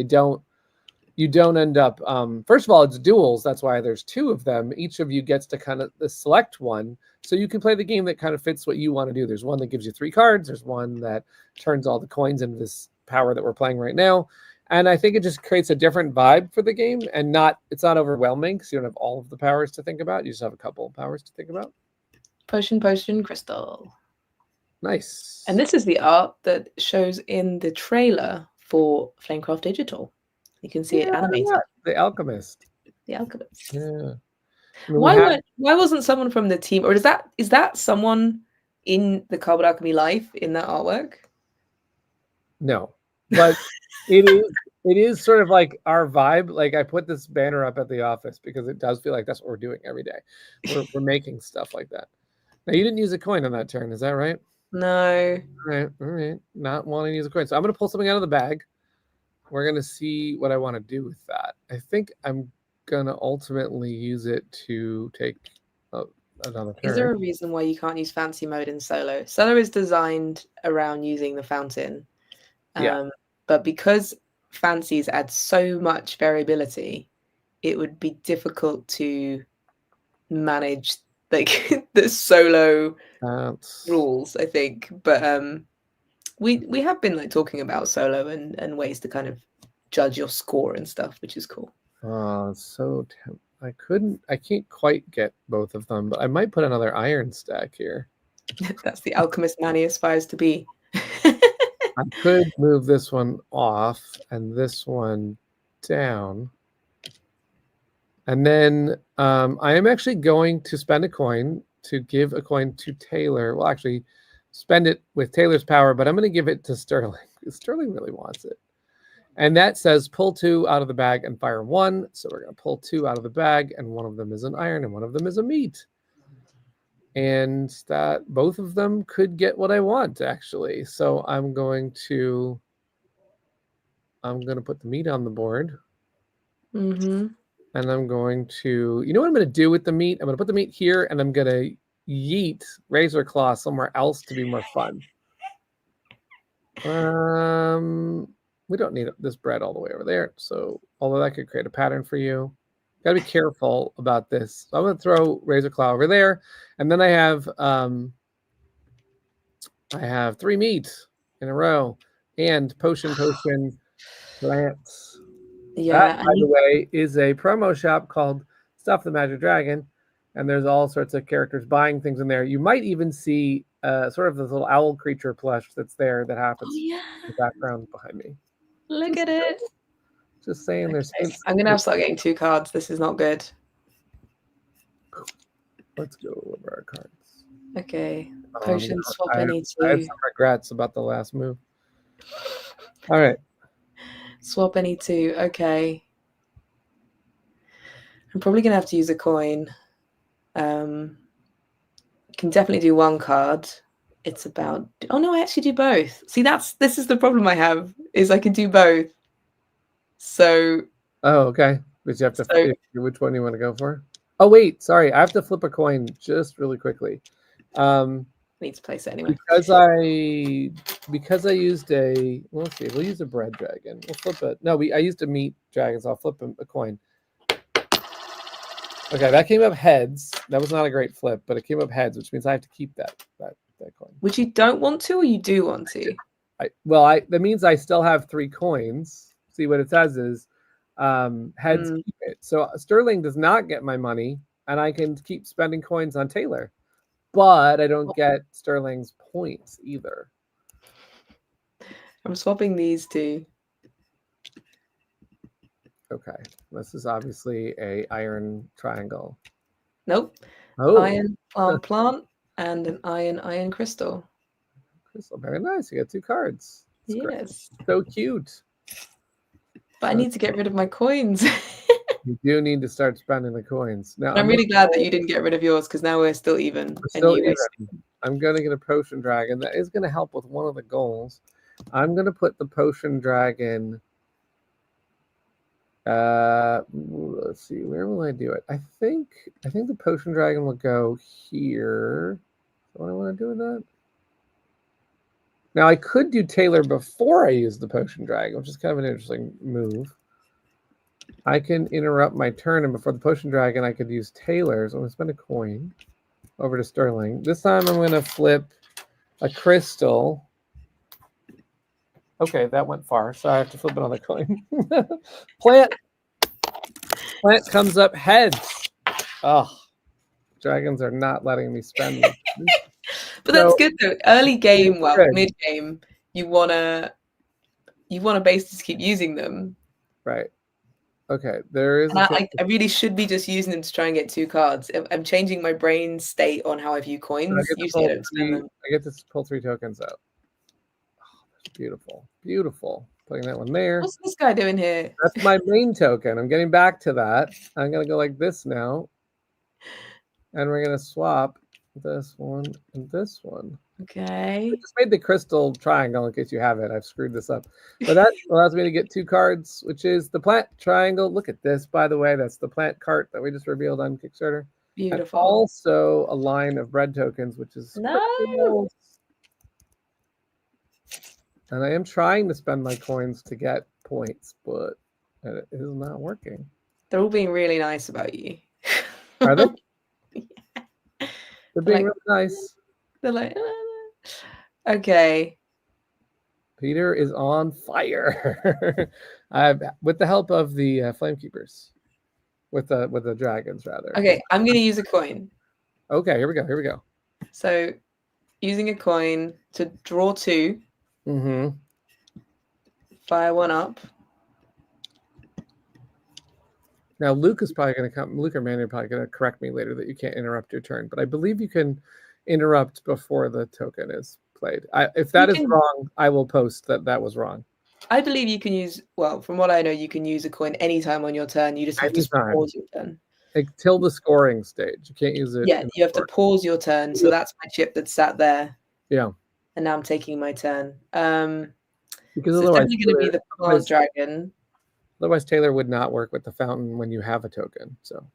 you don't end up, first of all, it's duels. That's why there's 2 of them. Each of you gets to kind of select one. So you can play the game that kind of fits what you want to do. There's one that gives you 3 cards. There's one that turns all the coins into this power that we're playing right now. And I think it just creates a different vibe for the game. And it's not overwhelming because you don't have all of the powers to think about. You just have a couple of powers to think about. Potion, crystal. Nice. And this is the art that shows in the trailer for Flamecraft Digital. You can see it animated. The Alchemist. The Alchemist. Yeah. I mean, why wasn't someone from the team, or is that someone in the Cardboard Alchemy life in that artwork? No, but it is sort of like our vibe. Like I put this banner up at the office because it does feel like that's what we're doing every day. We're making stuff like that. Now you didn't use a coin on that turn, is that right? No. All right. Not wanting to use a coin. So I'm going to pull something out of the bag. We're going to see what I want to do with that. I think I'm going to ultimately use it to take another turn. Is there a reason why you can't use fancy mode in solo? Solo is designed around using the fountain. But because fancies add so much variability, it would be difficult to manage like the solo rules, I think. But we have been like talking about solo and ways to kind of judge your score and stuff, which is cool. So I can't quite get both of them, but I might put another iron stack here. That's the alchemist man he aspires to be. I could move this one off and this one down. And then I am actually going to spend a coin to give a coin to Taylor. Well, actually, spend it with Taylor's power, but I'm going to give it to Sterling because Sterling really wants it. And that says pull 2 out of the bag and fire 1. So we're going to pull 2 out of the bag, and one of them is an iron and one of them is a meat. And that both of them could get what I want, actually. So I'm going to put the meat on the board. Mm-hmm. And I'm going to, you know what I'm going to do with the meat? I'm going to put the meat here, and I'm going to yeet Razor Claw somewhere else to be more fun. We don't need this bread all the way over there. So although that could create a pattern for you, got to be careful about this. So I'm going to throw Razor Claw over there, and then I have 3 meat in a row and potion plants. Yeah. That, by the way, is a promo shop called Stuff the Magic Dragon. and there's all sorts of characters buying things in there. You might even see sort of this little owl creature plush that's there that happens in the background behind me. Look at it. Just saying, there's Okay. I'm gonna have to start getting 2 cards. This is not good. Let's go over our cards. Okay. Potion swap I any have 2. some regrets about the last move. All right. Swap any 2. Okay. I'm probably gonna have to use a coin. Can definitely do 1 card. It's about. Oh no, I actually do both. See, this is the problem I have, is I can do both. So. Oh, okay. But you have to. Which one do you want to go for? Oh wait, sorry. I have to flip a coin just really quickly. Need to place it anyway. Because I used a. Let's see. We'll use a bread dragon. We'll flip it. No, I used a meat dragon, so I'll flip a coin. Okay, that came up heads. That was not a great flip, but it came up heads, which means I have to keep that coin. Which you don't want to, or you do want to? That means I still have 3 coins. See, what it says is heads keep it. So Sterling does not get my money, and I can keep spending coins on Taylor, but I don't get Sterling's points either. I'm swapping these 2. Okay, this is obviously a iron triangle. Nope. Oh. Iron plant and an iron crystal. Crystal, very nice. You got 2 cards. That's yes. Great. So cute. But I need to get rid of my coins. You do need to start spending the coins. Now, I'm really glad that you didn't get rid of yours, because now we're still even. We're still even. I'm going to get a potion dragon. That is going to help with one of the goals. I'm going to put the potion dragon. Let's see. Where will I do it? I think the potion dragon will go here. What do I want to do with that? Now, I could do Taylor before I use the potion dragon, which is kind of an interesting move. I can interrupt my turn, and before the potion dragon, I could use Taylor. So I'm going to spend a coin over to Sterling. This time I'm going to flip a crystal. Okay, that went far, so I have to flip another coin. Plant comes up heads. Oh, dragons are not letting me spend them. But that's good though. Early game, mid game, you wanna basically keep using them. Right. Okay. There is. I really should be just using them to try and get 2 cards. I'm changing my brain state on how I view coins. Usually I don't spend them. I get to pull 3 tokens out. Oh, that's beautiful. Beautiful. Putting that one there. What's this guy doing here? That's my main token. I'm getting back to that. I'm gonna go like this now. And we're gonna swap this one and this one. Okay. I just made the crystal triangle in case you have it. I've screwed this up. But that allows me to get 2 cards, which is the plant triangle. Look at this, by the way. That's the plant cart that we just revealed on Kickstarter. Beautiful. And also a line of bread tokens, which is no. And I am trying to spend my coins to get points, but it is not working. They're all being really nice about you. Are they? Yeah. They're being really nice. They're like, okay. Peter is on fire. With the help of the Flamekeepers, with the dragons rather. Okay, I'm gonna use a coin. Okay, here we go. Here we go. So, using a coin to draw 2. Mm-hmm. Fire 1 up. Now Luke is probably going to come. Luke or Manny are probably going to correct me later that you can't interrupt your turn, but I believe you can interrupt before the token is played. If that is wrong, I will post that was wrong. I believe you can use. Well, from what I know, you can use a coin anytime on your turn. You just have to pause your turn until the scoring stage. You can't use it. Yeah, you have to pause your turn. So that's my chip that's sat there. Yeah. And now I'm taking my turn. Because so otherwise, it's definitely going to be the plant dragon. Otherwise, Taylor would not work with the fountain when you have a token. So.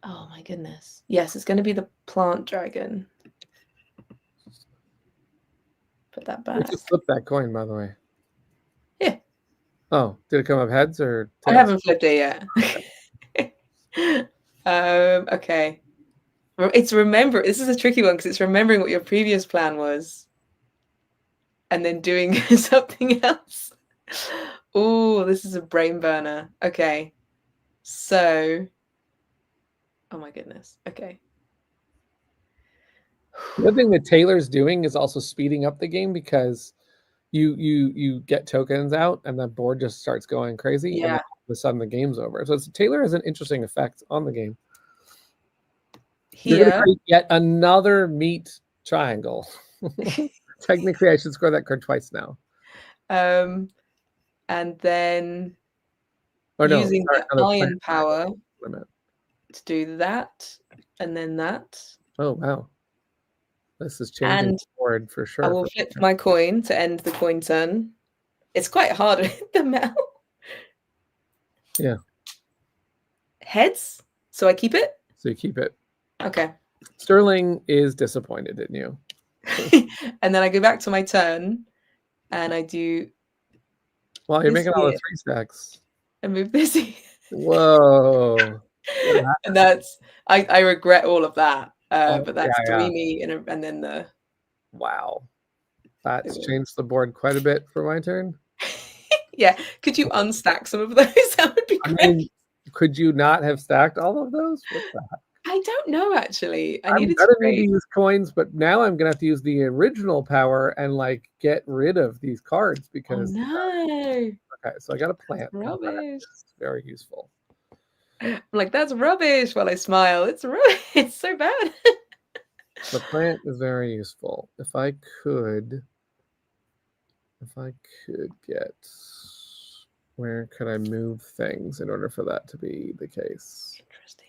Oh my goodness! Yes, it's going to be the plant dragon. Put that back. We just flipped that coin, by the way. Yeah. Oh, did it come up heads or tails? I haven't flipped it yet. Okay. It's this is a tricky one because it's remembering what your previous plan was and then doing something else. Oh, this is a brain burner. Okay. So Oh my goodness. Okay. The other thing that Taylor's doing is also speeding up the game because you get tokens out and the board just starts going crazy, and then Yeah. all of a sudden the game's over. So Taylor has an interesting effect on the game. You're going to Here. create yet another meat triangle. Technically, I should score that card twice now. And then Or no, using sorry, the another iron plant power triangle. to do that, and then that. Oh, wow. This is changing And the board for I sure. will flip my coin to end the coin turn. It's quite hard with the metal. Yeah. Heads. So I keep it? So you keep it. Okay. Sterling is disappointed in you. And then I go back to my turn and I do. Well, you're this making all the here. 3 stacks. I move this here. Whoa. And that's I regret all of that. Oh, But that's yeah. 3 meat and then the. Wow. That's changed the board quite a bit for my turn. Yeah. Could you unstack some of those? That would be great. I mean, could you not have stacked all of those? What the heck? I don't know, actually. I I'm needed gonna to need to wait. use coins, but now I'm gonna have to use the original power and like get rid of these cards Oh because no. okay, so I got a plant. Rubbish. It's very useful. I'm like, that's rubbish while I smile. It's rubbish. It's so bad. The plant is very useful. If I could get, where could I move things in order for that to be the case? Interesting.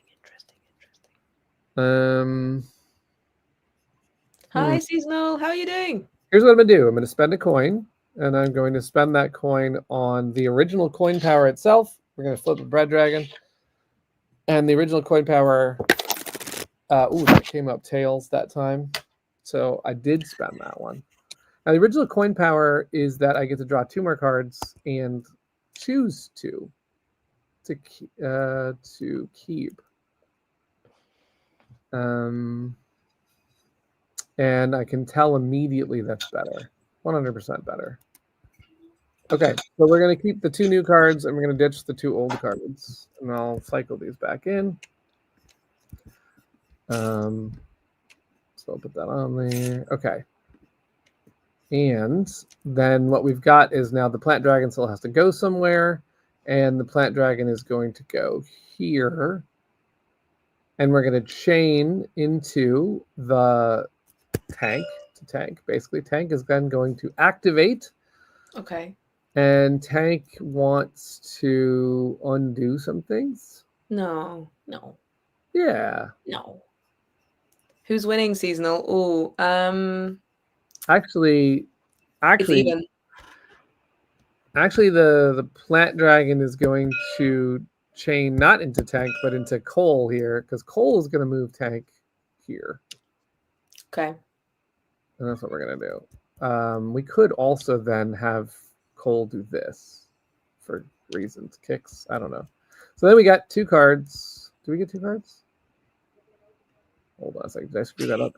Hi, Seasonal. How are you doing? Here's what I'm gonna do. I'm gonna spend a coin, and I'm going to spend that coin on the original coin power itself. We're gonna flip the bread dragon, and the original coin power. That came up tails that time, so I did spend that one. Now the original coin power is that I get to draw 2 more cards and choose to keep. And I can tell immediately that's better, 100% better. Okay, so we're going to keep the 2 new cards and we're going to ditch the 2 old cards. And I'll cycle these back in. So I'll put that on there. Okay. And then what we've got is now the plant dragon still has to go somewhere. And the plant dragon is going to go here. And we're going to chain into the tank. Basically, tank is then going to activate. Okay. And tank wants to undo some things. No. Yeah. No. Who's winning, Seasonal? Oh, Actually, it's even. Actually, the plant dragon is going to chain not into tank, but into coal here, because coal is going to move tank here. Okay. And that's what we're going to do. We could also then have coal do this for reasons, kicks. I don't know. So then we got 2 cards. Do we get 2 cards? Hold on a second. Did I screw that up?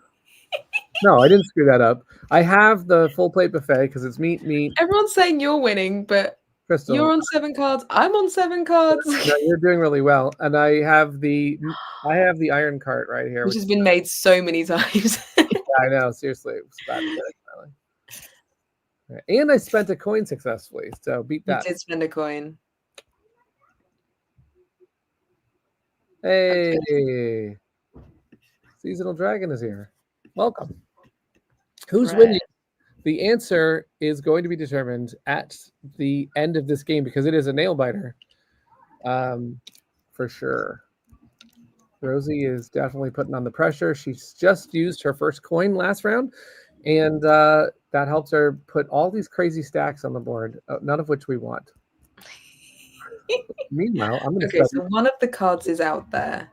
No, I didn't screw that up. I have the full plate buffet because it's meat. Everyone's saying you're winning, but Crystal. You're on 7 cards. I'm on 7 cards. No, you're doing really well. And I have the iron cart right here. Which has been made so many times. Yeah, I know. Seriously. It was bad. And I spent a coin successfully. So beat that. You did spend a coin. Hey. Okay. Seasonal Dragon is here. Welcome. Who's winning? The answer is going to be determined at the end of this game because it is a nail biter. For sure. Rosie is definitely putting on the pressure. She's just used her first coin last round, and that helps her put all these crazy stacks on the board, none of which we want. Meanwhile, I'm going to Okay, so one of the cards is out there.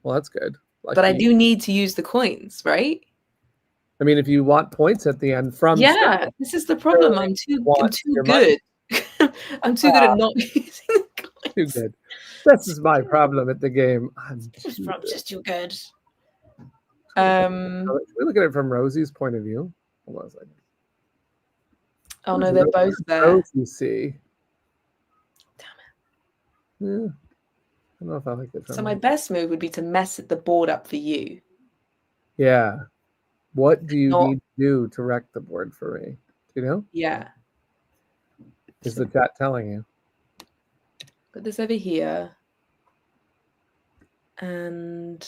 Well, that's good. Lucky. But I do need to use the coins, right? I mean, if you want points at the end from this is the problem. I'm too good. I'm too good at not using the coins. Too good. This is my problem at the game. I'm just too good. We look at it from Rosie's point of view. Hold on a second. Oh no, they're both there. Rosie see. Damn it. Yeah. don't know if I like it. So my best move would be to mess the board up for you. Yeah. What do you Not, need to do to wreck the board for me? Do you know? yeah. Is the chat telling you? Put this over here. And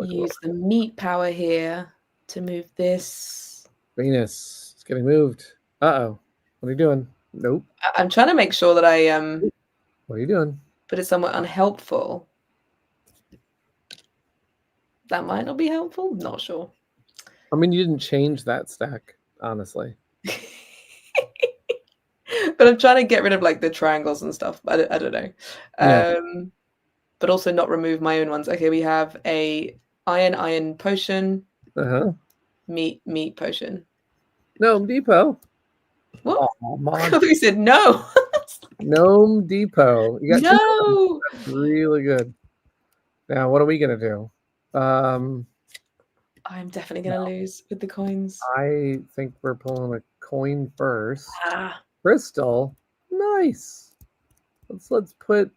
use the meat power here to move this. Venus, it's getting moved. Uh-oh. What are you doing? Nope. I'm trying to make sure that I What are you doing? put it somewhere unhelpful. That might not be helpful. Not sure. I mean, you didn't change that stack, honestly. But I'm trying to get rid of like the triangles and stuff. I don't know. Yeah. But also not remove my own ones. Okay, we have a iron potion. Uh-huh. Meat potion. Gnome Depot. What? Oh, I thought you said no. Gnome Depot. You got no. That's really good. Now, what are we gonna do? I'm definitely gonna lose with the coins. I think we're pulling a coin first. Ah. Crystal. Nice. Let's put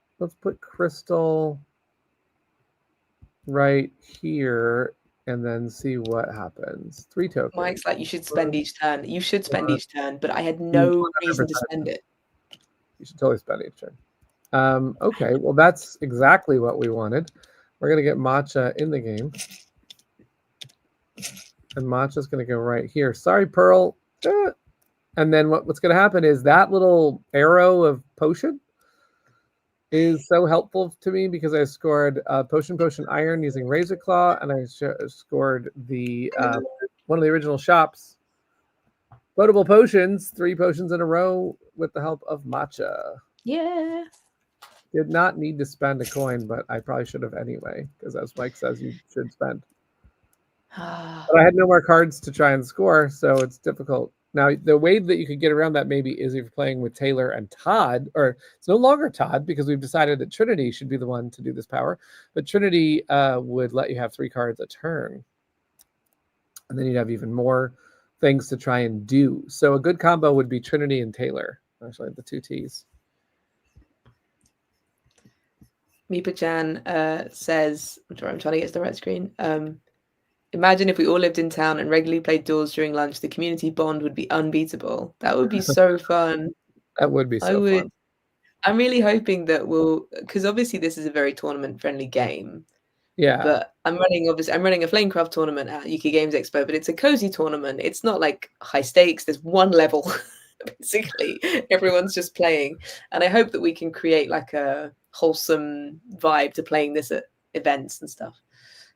crystal right here and then see what happens. 3 tokens. Mike's like, you should spend each turn. You should spend each turn, but I had no reason to spend it. You should totally spend each turn. Okay, well, that's exactly what we wanted. We're going to get Matcha in the game. And Matcha's going to go right here. Sorry, Pearl. And then what's going to happen is that little arrow of potion is so helpful to me because I scored potion iron using Razor Claw, and I scored the one of the original shops potable potions, 3 potions in a row with the help of Matcha. Yeah. Did not need to spend a coin, but I probably should have anyway, because as Mike says, you should spend. But I had no more cards to try and score, so it's difficult. Now, the way that you could get around that maybe is if you're playing with Taylor and Todd, or it's no longer Todd because we've decided that Trinity should be the one to do this power, but Trinity would let you have 3 cards a turn. And then you'd have even more things to try and do. So a good combo would be Trinity and Taylor, actually, the 2 Ts. Meepa-chan says, I'm trying to get to the right screen. Imagine if we all lived in town and regularly played duels during lunch, the community bond would be unbeatable. That would be so fun. That would be so fun. I'm really hoping that because obviously this is a very tournament-friendly game. Yeah. But I'm running a Flamecraft tournament at UK Games Expo, but it's a cozy tournament. It's not like high stakes. There's one level, basically. Everyone's just playing. And I hope that we can create like a wholesome vibe to playing this at events and stuff.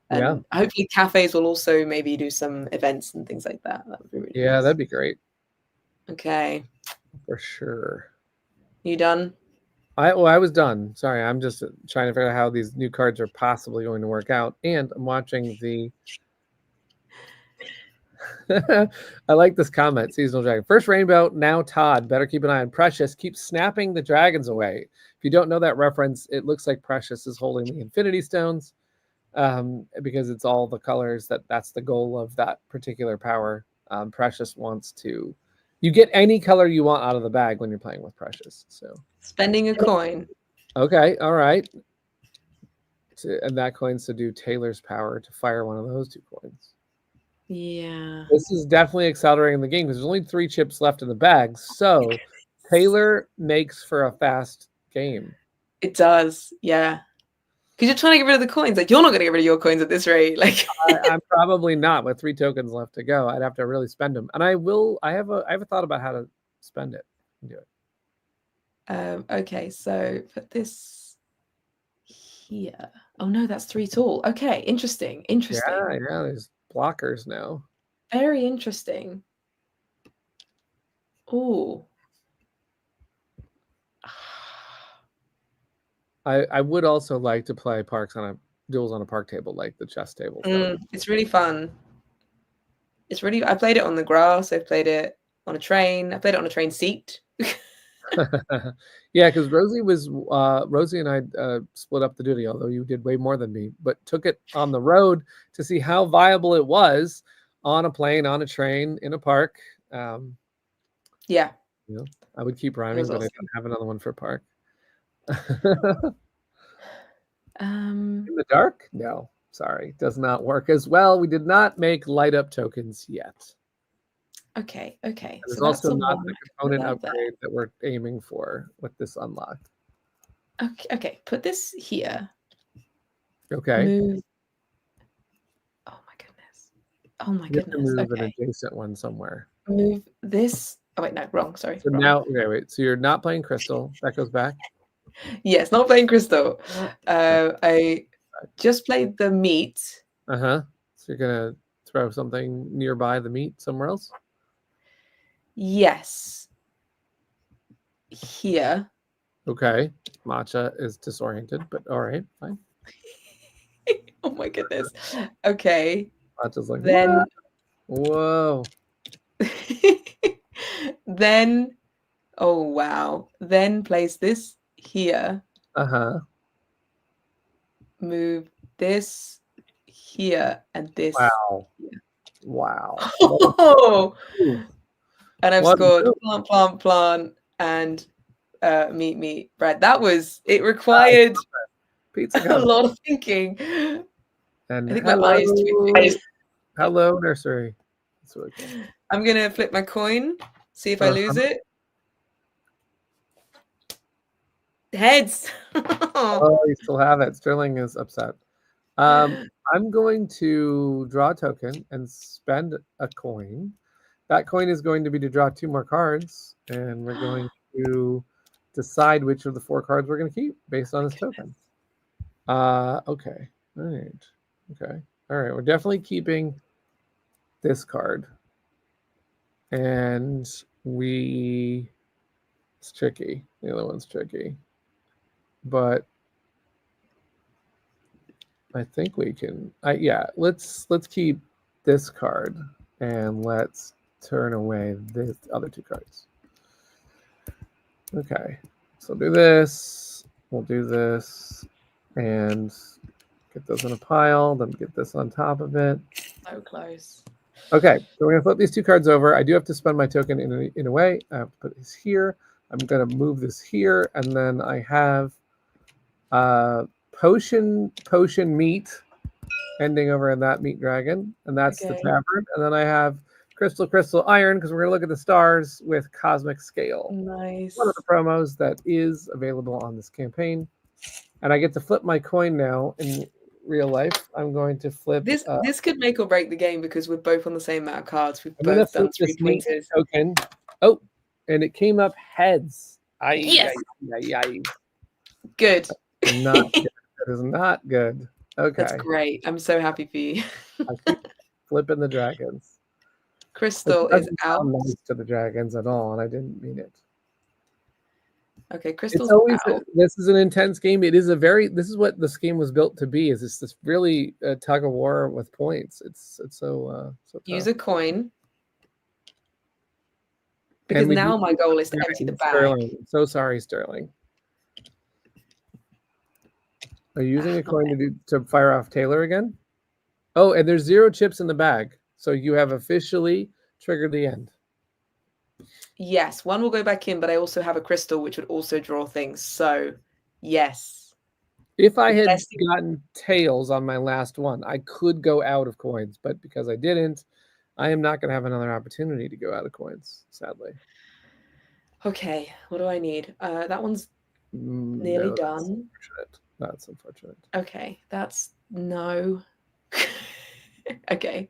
And hopefully cafes will also maybe do some events and things like that. That would be really nice. That'd be great. Okay. For sure. You done? I was done. Sorry, I'm just trying to figure out how these new cards are possibly going to work out. And I'm watching the... I like this comment, Seasonal Dragon. First Rainbow, now Todd. Better keep an eye on Precious. Keep snapping the dragons away. If you don't know that reference, it looks like Precious is holding the Infinity Stones. Because it's all the colors that's the goal of that particular power. Precious wants to... You get any color you want out of the bag when you're playing with Precious. So spending a coin. Okay, all right. And that coin's to do Taylor's power to fire one of those 2 coins. Yeah. This is definitely accelerating the game because there's only 3 chips left in the bag. So Taylor makes for a fast game. It does, yeah. Because you're trying to get rid of the coins. Like, you're not going to get rid of your coins at this rate. Like, I'm probably not with 3 tokens left to go. I'd have to really spend them. And I will. I have a thought about how to spend it. Do it. Okay, so put this here. Oh no, that's 3 tall. Okay, interesting. Yeah, there's blockers now. Very interesting. Oh. I would also like to play duels on a park table, like the chess table. It's really fun. I played it on the grass. I've played it on a train. I played it on a train seat. Yeah, because Rosie and I split up the duty, although you did way more than me, but took it on the road to see how viable it was on a plane, on a train, in a park. Yeah. I would keep rhyming, but I don't have another one for park. In the dark? No, sorry, does not work as well. We did not make light up tokens yet. Okay. There's So that's also a not one. the Put component that there. upgrade that we're aiming for with this unlock. Okay. Put this here. Okay. Move. Oh my goodness. You have to move an Okay. adjacent one somewhere. Move this. Oh wait, no, wrong. Sorry, So wrong. now, okay, wait. So you're not playing Crystal. That goes back. Yes, not playing Crystal. I just played the meat. So you're gonna throw something nearby the meat somewhere else. Yes. Here. Okay. Matcha is disoriented, but all right, fine. Oh my goodness. Okay. Matcha's like, Then whoa. then oh wow. Then place this here. Move this here and this Wow. here. Wow. Oh, and I've What scored plant, and meat, bread. It required pizza a coming. lot of thinking. And I think my eye is twitching. hello, nursery. That's really cool. I'm gonna flip my coin, see if I lose it. Heads. Oh, you still have it. Sterling is upset. I'm going to draw a token and spend a coin. That coin is going to be to draw 2 more cards, and we're going to decide which of the 4 cards we're going to keep based on this token. Okay. All right. Okay. All right. We're definitely keeping this card. And it's tricky. The other one's tricky. But I think we can, yeah, let's keep this card and let's turn away the other 2 cards. Okay, so do this, we'll do this, and get those in a pile, then get this on top of it. So close. Okay, so we're gonna flip these 2 cards over. I do have to spend my token in a way. I have to put this here. I'm gonna move this here, and then I have potion meat ending over in that meat dragon, and that's the tavern. And then I have crystal iron, because we're going to look at the stars with cosmic scale. Nice. One of the promos that is available on this campaign. And I get to flip my coin now in real life. I'm going to flip this could make or break the game, because we're both on the same amount of cards. We've I'm both flip done 3 this meat pointers. token. Oh, and it came up heads. Yes. Good. Not good. That is not good. Okay. That's great. I'm so happy for you. I keep flipping the dragons. Crystal is out. Nice to the dragons at all, and I didn't mean it. Okay, Crystal's out. This is an intense game. This is what this game was built to be. Is this really tug of war with points? It's so tough. Use a coin. Because now my goal is to empty the bag. Sterling. So sorry, Sterling. Are you using a coin to fire off Taylor again? Oh, and there's 0 chips in the bag. So you have officially triggered the end. Yes, 1 will go back in, but I also have a crystal which would also draw things. So, yes. If I had gotten tails on my last one, I could go out of coins, but because I didn't, I am not going to have another opportunity to go out of coins, sadly. Okay, what do I need? That one's nearly done. That's unfortunate. Okay, that's no. Okay.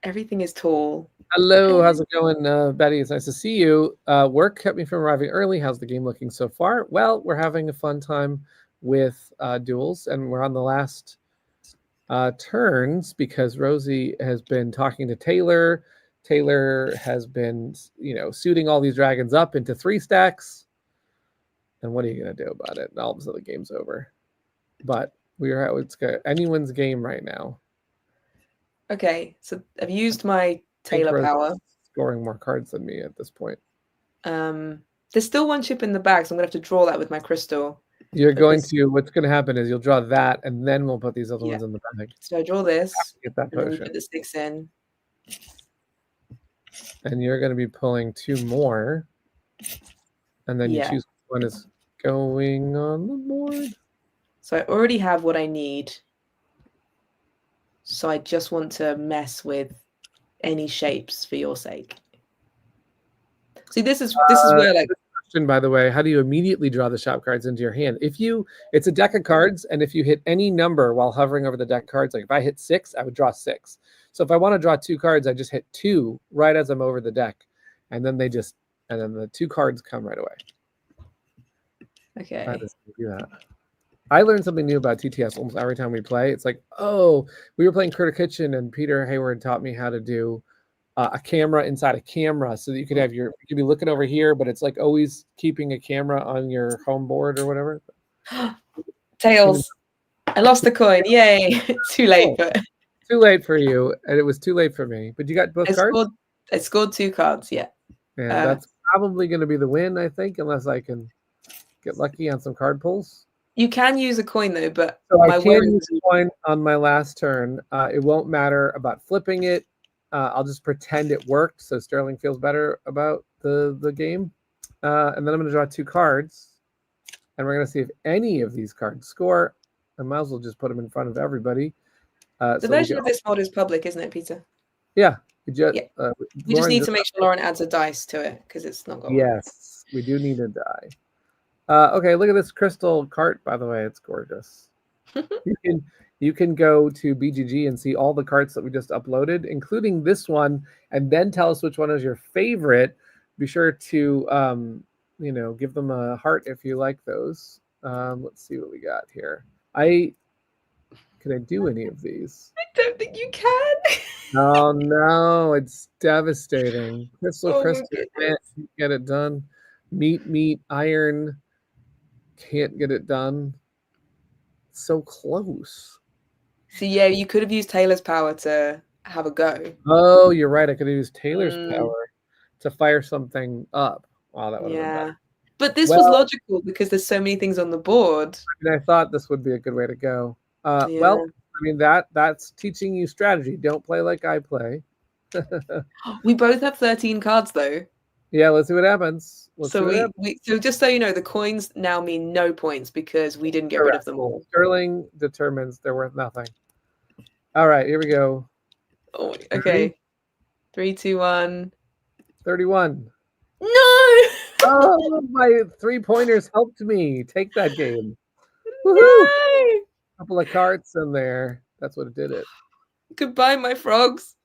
Everything is tall. Hello, how's it going, Betty? It's nice to see you. Work kept me from arriving early. How's the game looking so far? Well, we're having a fun time with duels, and we're on the last turns because Rosie has been talking to Taylor. Taylor has been, suiting all these dragons up into 3 stacks. And what are you going to do about it? All of a sudden, the game's over. But it's anyone's game right now. Okay, so I've used my Taylor power. Scoring more cards than me at this point. There's still 1 chip in the bag, so I'm going to have to draw that with my crystal. What's going to happen is you'll draw that, and then we'll put these other ones in the bag. So I draw this, get that potion. And then we put the 6 in. And you're going to be pulling 2 more. and then you Yeah. choose which one is going on the board. So I already have what I need. So I just want to mess with any shapes for your sake. See, this is where like question, by the way, how do you immediately draw the shop cards into your hand? It's a deck of cards, and if you hit any number while hovering over the deck cards, like if I hit 6, I would draw 6. So if I want to draw 2 cards, I just hit 2 right as I'm over the deck, and then the 2 cards come right away. okay. Do that. I learned something new about TTS almost every time we play. It's like, oh, we were playing Critter Kitchen, and Peter Hayward taught me how to do a camera inside a camera, so that you could be looking over here, but it's like always keeping a camera on your home board or whatever. Tails. I lost the coin. Yay. Too late, but too late for you, and it was too late for me. But you got both cards? I scored 2 cards, yeah. And that's probably going to be the win, I think, unless I can get lucky on some card pulls. You can use a coin, though, but so I can use a coin on my last turn. It won't matter about flipping it. I'll just pretend it worked, so Sterling feels better about the game. And then I'm going to draw 2 cards, and we're going to see if any of these cards score. I might as well just put them in front of everybody. The version of this mod is public, isn't it, Peter? Yeah. We just need to make sure Lauren adds a dice to it, because it's not going. Yes, we do need a die. Okay, look at this crystal cart, by the way. It's gorgeous. You can go to BGG and see all the carts that we just uploaded, including this one, and then tell us which one is your favorite. Be sure to give them a heart if you like those. Let's see what we got here. Can I do any of these? I don't think you can. Oh no, it's devastating. Crystal, can't get it done. Meat, iron, can't get it done. So close. So yeah, you could have used Taylor's power to have a go. Oh, you're right. I could have used Taylor's power to fire something up. Wow, that would have been better. But this was logical because there's so many things on the board. I thought this would be a good way to go. Well, I mean, that's teaching you strategy. Don't play like I play. We both have 13 cards, though. Yeah, let's see what happens. So just so you know, the coins now mean no points because we didn't get rid of them all. Sterling determines they're worth nothing. All right, here we go. Oh, okay. 3, 2, 1. 31. No! Oh, my 3-pointers helped me take that game. Woohoo! No! Couple of carts in there. That's what did it. Goodbye, my frogs.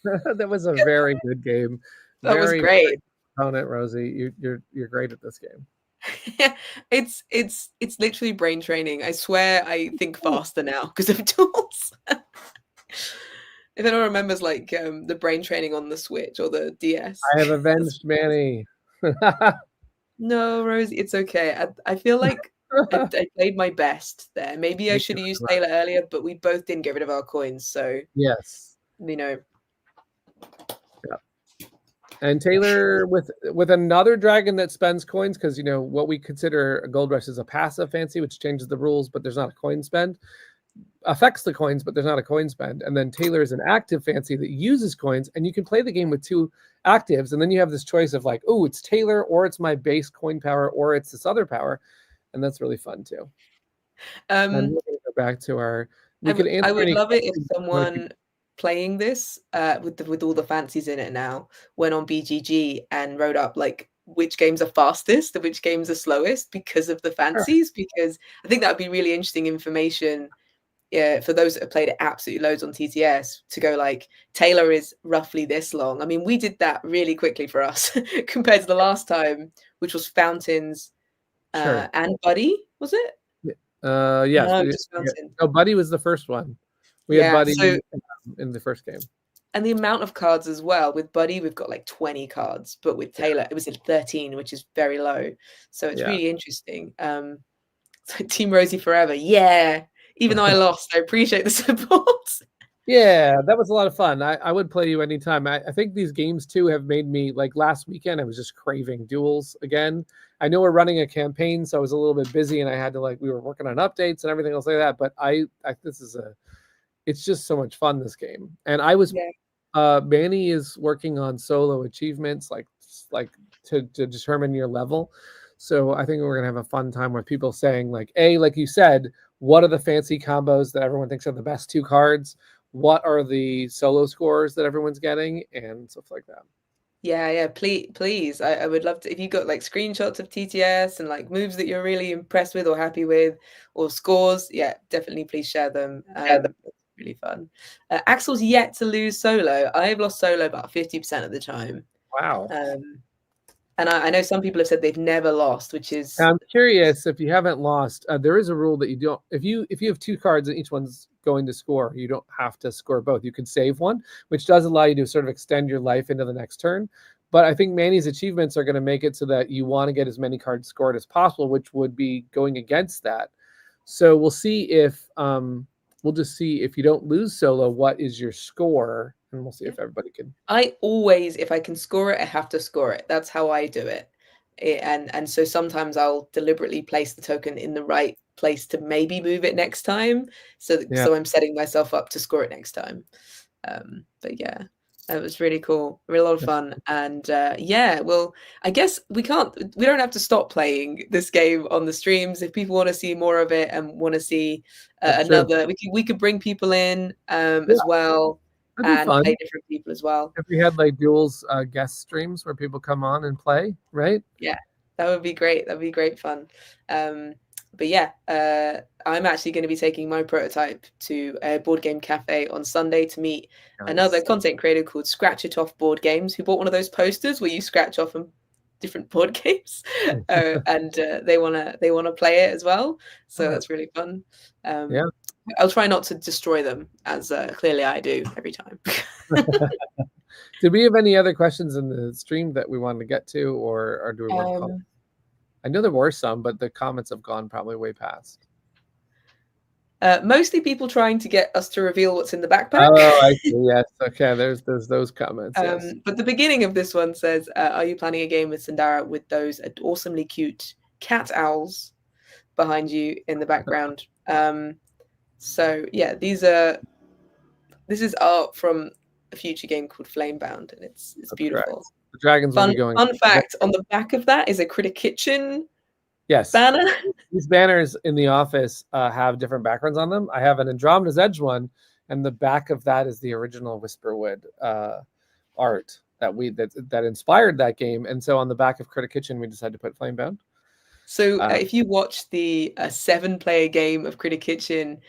That was a very good game. That was great. Opponent, Rosie, you're great at this game. It's literally brain training. I swear I think faster now because of tools. If anyone remembers like the brain training on the Switch or the DS. I have avenged Manny. No, Rosie, it's okay. I feel like I played my best there. Maybe I should have used Taylor earlier, but we both didn't get rid of our coins, so yes. Yeah. And Taylor with another dragon that spends coins, because what we consider a gold rush is a passive fancy, which changes the rules, but there's not a coin spend. Affects the coins, but there's not a coin spend. And then Taylor is an active fancy that uses coins, and you can play the game with 2 actives, and then you have this choice of like, oh, it's Taylor, or it's my base coin power, or it's this other power, and that's really fun too. And we're going to go back to our. I would love it if someone playing this with all the fancies in it now went on BGG and wrote up like which games are fastest and which games are slowest because of the fancies. Sure. Because I think that would be really interesting information. Yeah, for those that have played it absolutely loads on TTS to go like Taylor is roughly this long. I mean, we did that really quickly for us compared to the last time, which was Fountains and Buddy, was it? Yes. No, just Fountain. No, Buddy was the first one. We had Buddy in the first game. And the amount of cards as well. With Buddy, we've got like 20 cards, but with Taylor, it was at 13, which is very low. So it's really interesting. So Team Rosie forever. Yeah. Even though I lost, I appreciate the support. Yeah, that was a lot of fun. I would play you anytime. I think these games too have made me, like last weekend, I was just craving duels again. I know we're running a campaign, so I was a little bit busy and I had to we were working on updates and everything else like that. But it's just so much fun, this game. And I was, Manny is working on solo achievements, like to determine your level. So I think we're gonna have a fun time with people saying like, like you said, what are the fancy combos that everyone thinks are the best 2 cards? What are the solo scores that everyone's getting, and stuff like that. Yeah, please. I would love to, if you got like screenshots of TTS and like moves that you're really impressed with or happy with, or scores, yeah, definitely please share them. It's really fun. Axel's yet to lose solo. I've lost solo about 50% of the time. Wow. And I know some people have said they've never lost, which is. I'm curious if you haven't lost. There is a rule that you don't. If you have 2 cards and each one's going to score, you don't have to score both. You can save one, which does allow you to sort of extend your life into the next turn. But I think Manny's achievements are going to make it so that you want to get as many cards scored as possible, which would be going against that. So we'll see if we'll just see if you don't lose solo, what is your score, and we'll see if everybody can. I always, if I can score it, I have to score it. That's how I do it. And so sometimes I'll deliberately place the token in the right place to maybe move it next time. So I'm setting myself up to score it next time. But yeah, that was really cool. Really a lot of fun. And well, I guess we don't have to stop playing this game on the streams. If people want to see more of it and want to see another, we could bring people in as well. And fun. play different people as well. If we had like duels guest streams where people come on and play, right? Yeah, that would be great. That'd be great fun. But yeah, I'm actually going to be taking my prototype to a board game cafe on Sunday to meet another content creator called Scratch It Off Board Games, who bought one of those posters where you scratch off different board games, and they wanna play it as well. So that's really fun. Yeah. I'll try not to destroy them, as clearly I do every time. Did we have any other questions in the stream that we wanted to get to, or do we want to call? I know there were some, but the comments have gone probably way past. Mostly people trying to get us to reveal what's in the backpack. Oh, I see. Yes. Okay. There's those comments. Yes. But the beginning of this one says, "Are you planning a game with Sandara with those awesomely cute cat owls behind you in the background?" So yeah, this is art from a future game called Flamebound, and it's beautiful. Correct. The dragons will be going. Fun fact: on the back of that is a Critter Kitchen banner. These banners in the office have different backgrounds on them. I have an Andromeda's Edge one, and the back of that is the original Whisperwood art that inspired that game. And so on the back of Critter Kitchen, we decided to put Flamebound. So if you watch the 7-player game of Critter Kitchen,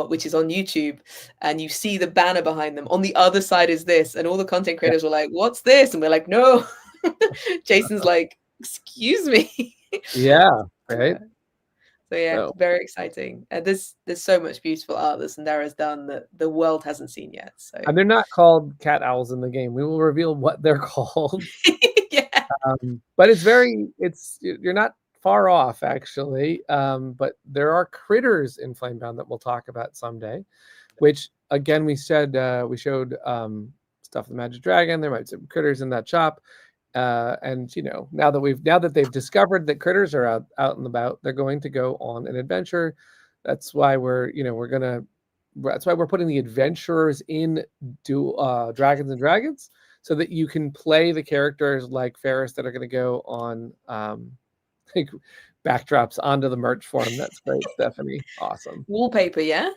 which is on YouTube, and you see the banner behind them, on the other side is this, and all the content creators were like, "What's this?" And we're like, "No." Jason's like, "Excuse me." Yeah, right. So yeah, very exciting. There's so much beautiful art that Sandara's done that the world hasn't seen yet. So, and they're not called cat owls in the game. We will reveal what they're called. Yeah, but you're not far off, actually. But there are critters in Flamebound that we'll talk about someday, which again we showed Stuff the Magic Dragon. There might be some critters in that shop. And now that they've discovered that critters are out and about, they're going to go on an adventure. That's why that's why we're putting the adventurers in Dragons and Dragons, so that you can play the characters like Ferris that are going to go on backdrops onto the merch form. That's great, Stephanie. Awesome. Wallpaper, yeah,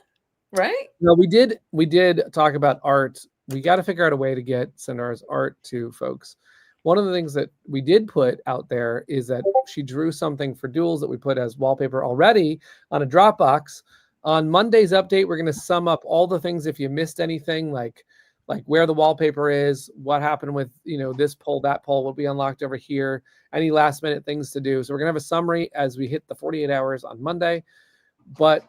right? No, we did talk about art. We got to figure out a way to get Sandara's art to folks. One of the things that we did put out there is that she drew something for Duels that we put as wallpaper already on a Dropbox. On Monday's update, we're going to sum up all the things if you missed anything, like where the wallpaper is, what happened with this poll, that poll will be unlocked over here, any last minute things to do. So we're going to have a summary as we hit the 48 hours on Monday. But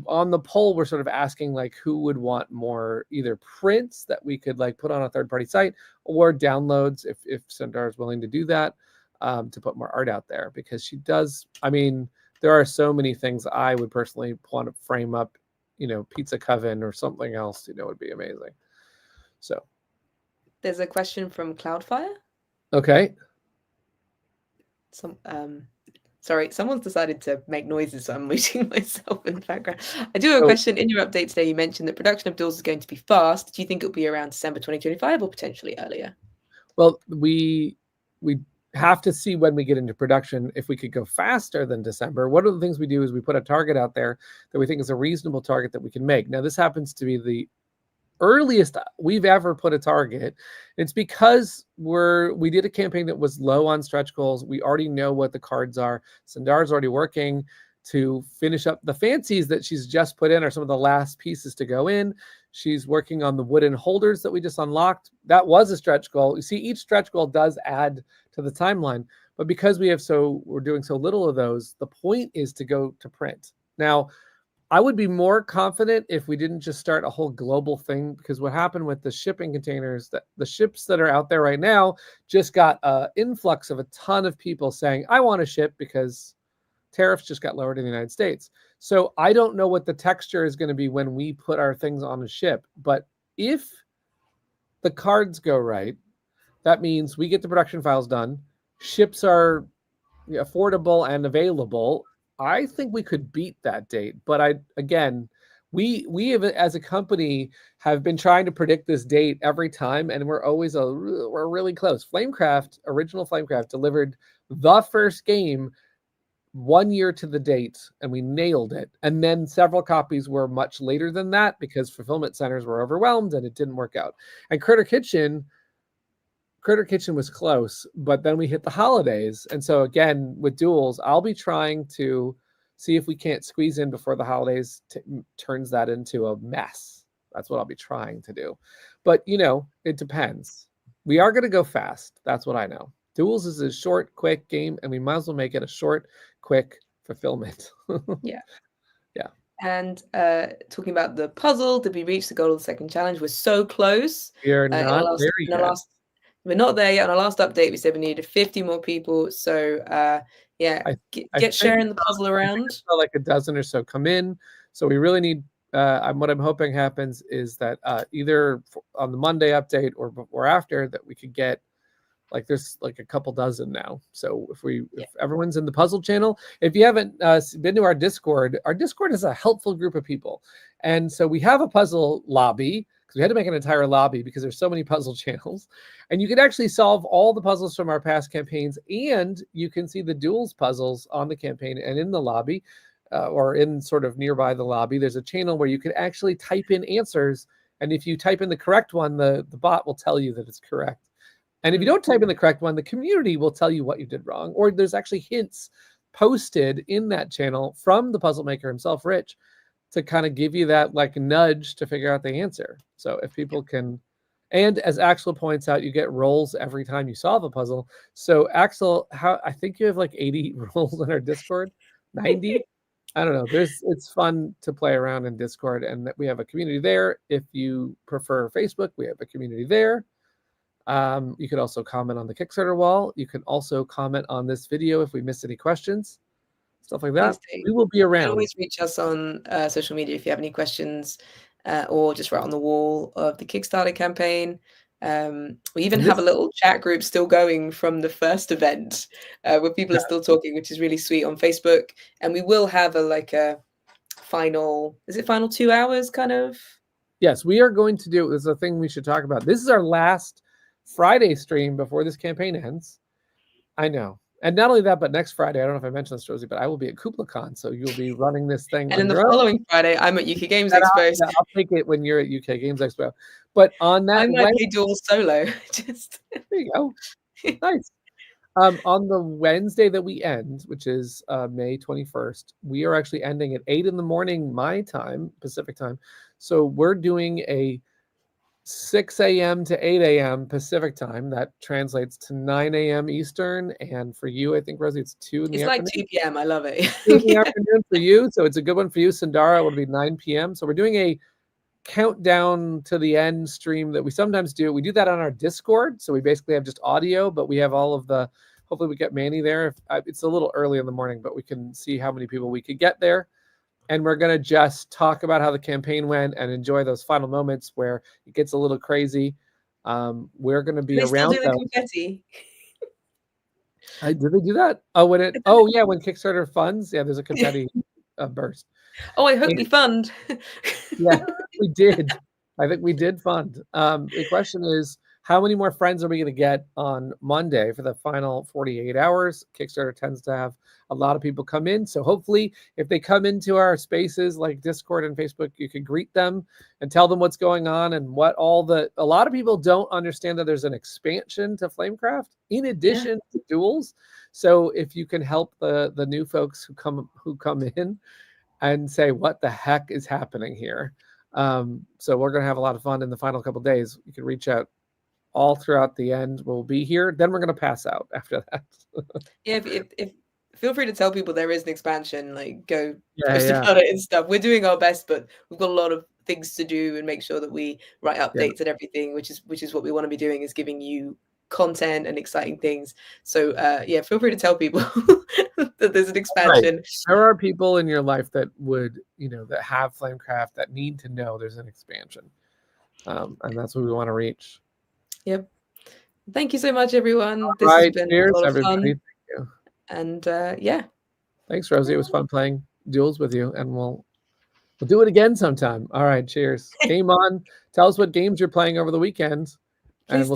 on the poll, we're sort of asking who would want more either prints that we could put on a third-party site, or downloads if Sandara is willing to do that, to put more art out there, because she does. I mean, there are so many things I would personally want to frame up, Pizza Coven or something else, would be amazing. So there's a question from Cloudfire. Okay. Sorry, someone's decided to make noises, so I'm muting myself in the background. I do have a question. In your update today, you mentioned that production of Duels is going to be fast. Do you think it'll be around December 2025 or potentially earlier? Well, we we have to see when we get into production if we could go faster than December. One of the things we do is we put a target out there that we think is a reasonable target that we can make. Now, this happens to be the earliest we've ever put a target. It's because we did a campaign that was low on stretch goals. We already know what the cards are. Sandara's already working to finish up the fancies that she's just put in are some of the last pieces to go in. She's working on the wooden holders that we just unlocked. That was a stretch goal. You see, each stretch goal does add to the timeline, but because we're doing so little of those, the point is to go to print. Now, I would be more confident if we didn't just start a whole global thing, because what happened with the shipping containers, that the ships that are out there right now just got an influx of a ton of people saying, I want to ship because tariffs just got lowered in the United States. So I don't know what the texture is going to be when we put our things on a ship. But if the cards go right, that means we get the production files done, ships are affordable and available. I think we could beat that date. But we have, as a company, have been trying to predict this date every time, and we're really close. Original Flamecraft delivered the first game 1 year to the date, and we nailed it. And then several copies were much later than that because fulfillment centers were overwhelmed and it didn't work out. And Critter Kitchen was close, but then we hit the holidays. And so again, with Duals, I'll be trying to see if we can't squeeze in before the holidays turns that into a mess. That's what I'll be trying to do. But, it depends. We are going to go fast. That's what I know. Duals is a short, quick game, and we might as well make it a short, quick fulfillment. Yeah. Yeah. And talking about the puzzle, did we reach the goal of the second challenge? We're so close. We are not there yet. We're not there yet. On our last update, we said we needed 50 more people. So, get sharing the puzzle around. Like a dozen or so come in. So we really need, what I'm hoping happens is that either on the Monday update or before after, that we could get, there's a couple dozen now. So if everyone's in the puzzle channel, if you haven't been to our Discord is a helpful group of people. And so we have a puzzle lobby, because we had to make an entire lobby because there's so many puzzle channels. And you can actually solve all the puzzles from our past campaigns, and you can see the Duals puzzles on the campaign and in the lobby, or in sort of nearby the lobby. There's a channel where you can actually type in answers. And if you type in the correct one, the bot will tell you that it's correct. And if you don't type in the correct one, the community will tell you what you did wrong. Or there's actually hints posted in that channel from the puzzle maker himself, Rich, to kind of give you that nudge to figure out the answer. So if people can, and as Axel points out, you get rolls every time you solve a puzzle. So Axel, I think you have 80 rolls in our Discord, 90. I don't know. It's fun to play around in Discord, and that we have a community there. If you prefer Facebook, we have a community there. You could also comment on the Kickstarter wall. You can also comment on this video if we missed any questions, stuff like that. We will be around. You can always reach us on social media if you have any questions, or just write on the wall of the Kickstarter campaign. We even have a little chat group still going from the first event, where people are still talking, which is really sweet, on Facebook. And we will have a final 2 hours kind of? Yes, we are going to do, this is a thing we should talk about. This is our last Friday stream before this campaign ends. I know. And not only that, but next Friday, I don't know if I mentioned this, Rosie, but I will be at KuplaCon, so you'll be running this thing. And then the following Friday, I'm at UK Games Expo. I'll take it when you're at UK Games Expo. But on that, I might be dual solo. There you go. Nice. On the Wednesday that we end, which is May 21st, we are actually ending at 8 in the morning, my time, Pacific time. So we're doing a 6 a.m. to 8 a.m. Pacific time. That translates to 9 a.m. Eastern. And for you, I think, Rosie, it's 2 in the afternoon. It's 2 p.m. I love it. 2 in the afternoon for you. So it's a good one for you. Sandara will be 9 p.m. So we're doing a countdown to the end stream that we sometimes do. We do that on our Discord. So we basically have just audio, but we have all of the, hopefully we get Manny there. It's a little early in the morning, but we can see how many people we could get there. And we're going to just talk about how the campaign went and enjoy those final moments where it gets a little crazy. We're going to be around. Still do the confetti. Did they do that? Oh, yeah, when Kickstarter funds, there's a confetti burst. Oh, I hope we fund. Yeah, we did. I think we did fund. The question is, how many more friends are we going to get on Monday for the final 48 hours? Kickstarter tends to have a lot of people come in. So hopefully if they come into our spaces like Discord and Facebook, you can greet them and tell them what's going on and what a lot of people don't understand that there's an expansion to Flamecraft in addition to duels. So if you can help the new folks who come in and say, what the heck is happening here? So we're going to have a lot of fun in the final couple of days. You can reach out all throughout the end. We'll be here. Then we're going to pass out after that. Yeah, if feel free to tell people there is an expansion, like go post Yeah. about it and stuff. We're doing our best, but we've got a lot of things to do and make sure that we write updates and everything, which is what we want to be doing, is giving you content and exciting things. So yeah, feel free to tell people that there's an expansion. Right. There are people in your life that would, that have Flamecraft that need to know there's an expansion. And that's what we want to reach. Yep. Thank you so much, everyone. All This right. has been Cheers, a lot of everybody. fun. Thank you. And yeah. Thanks, Rosie. It was fun playing duels with you, and we'll do it again sometime. All right. Cheers. Game on. Tell us what games you're playing over the weekend. Please And we'll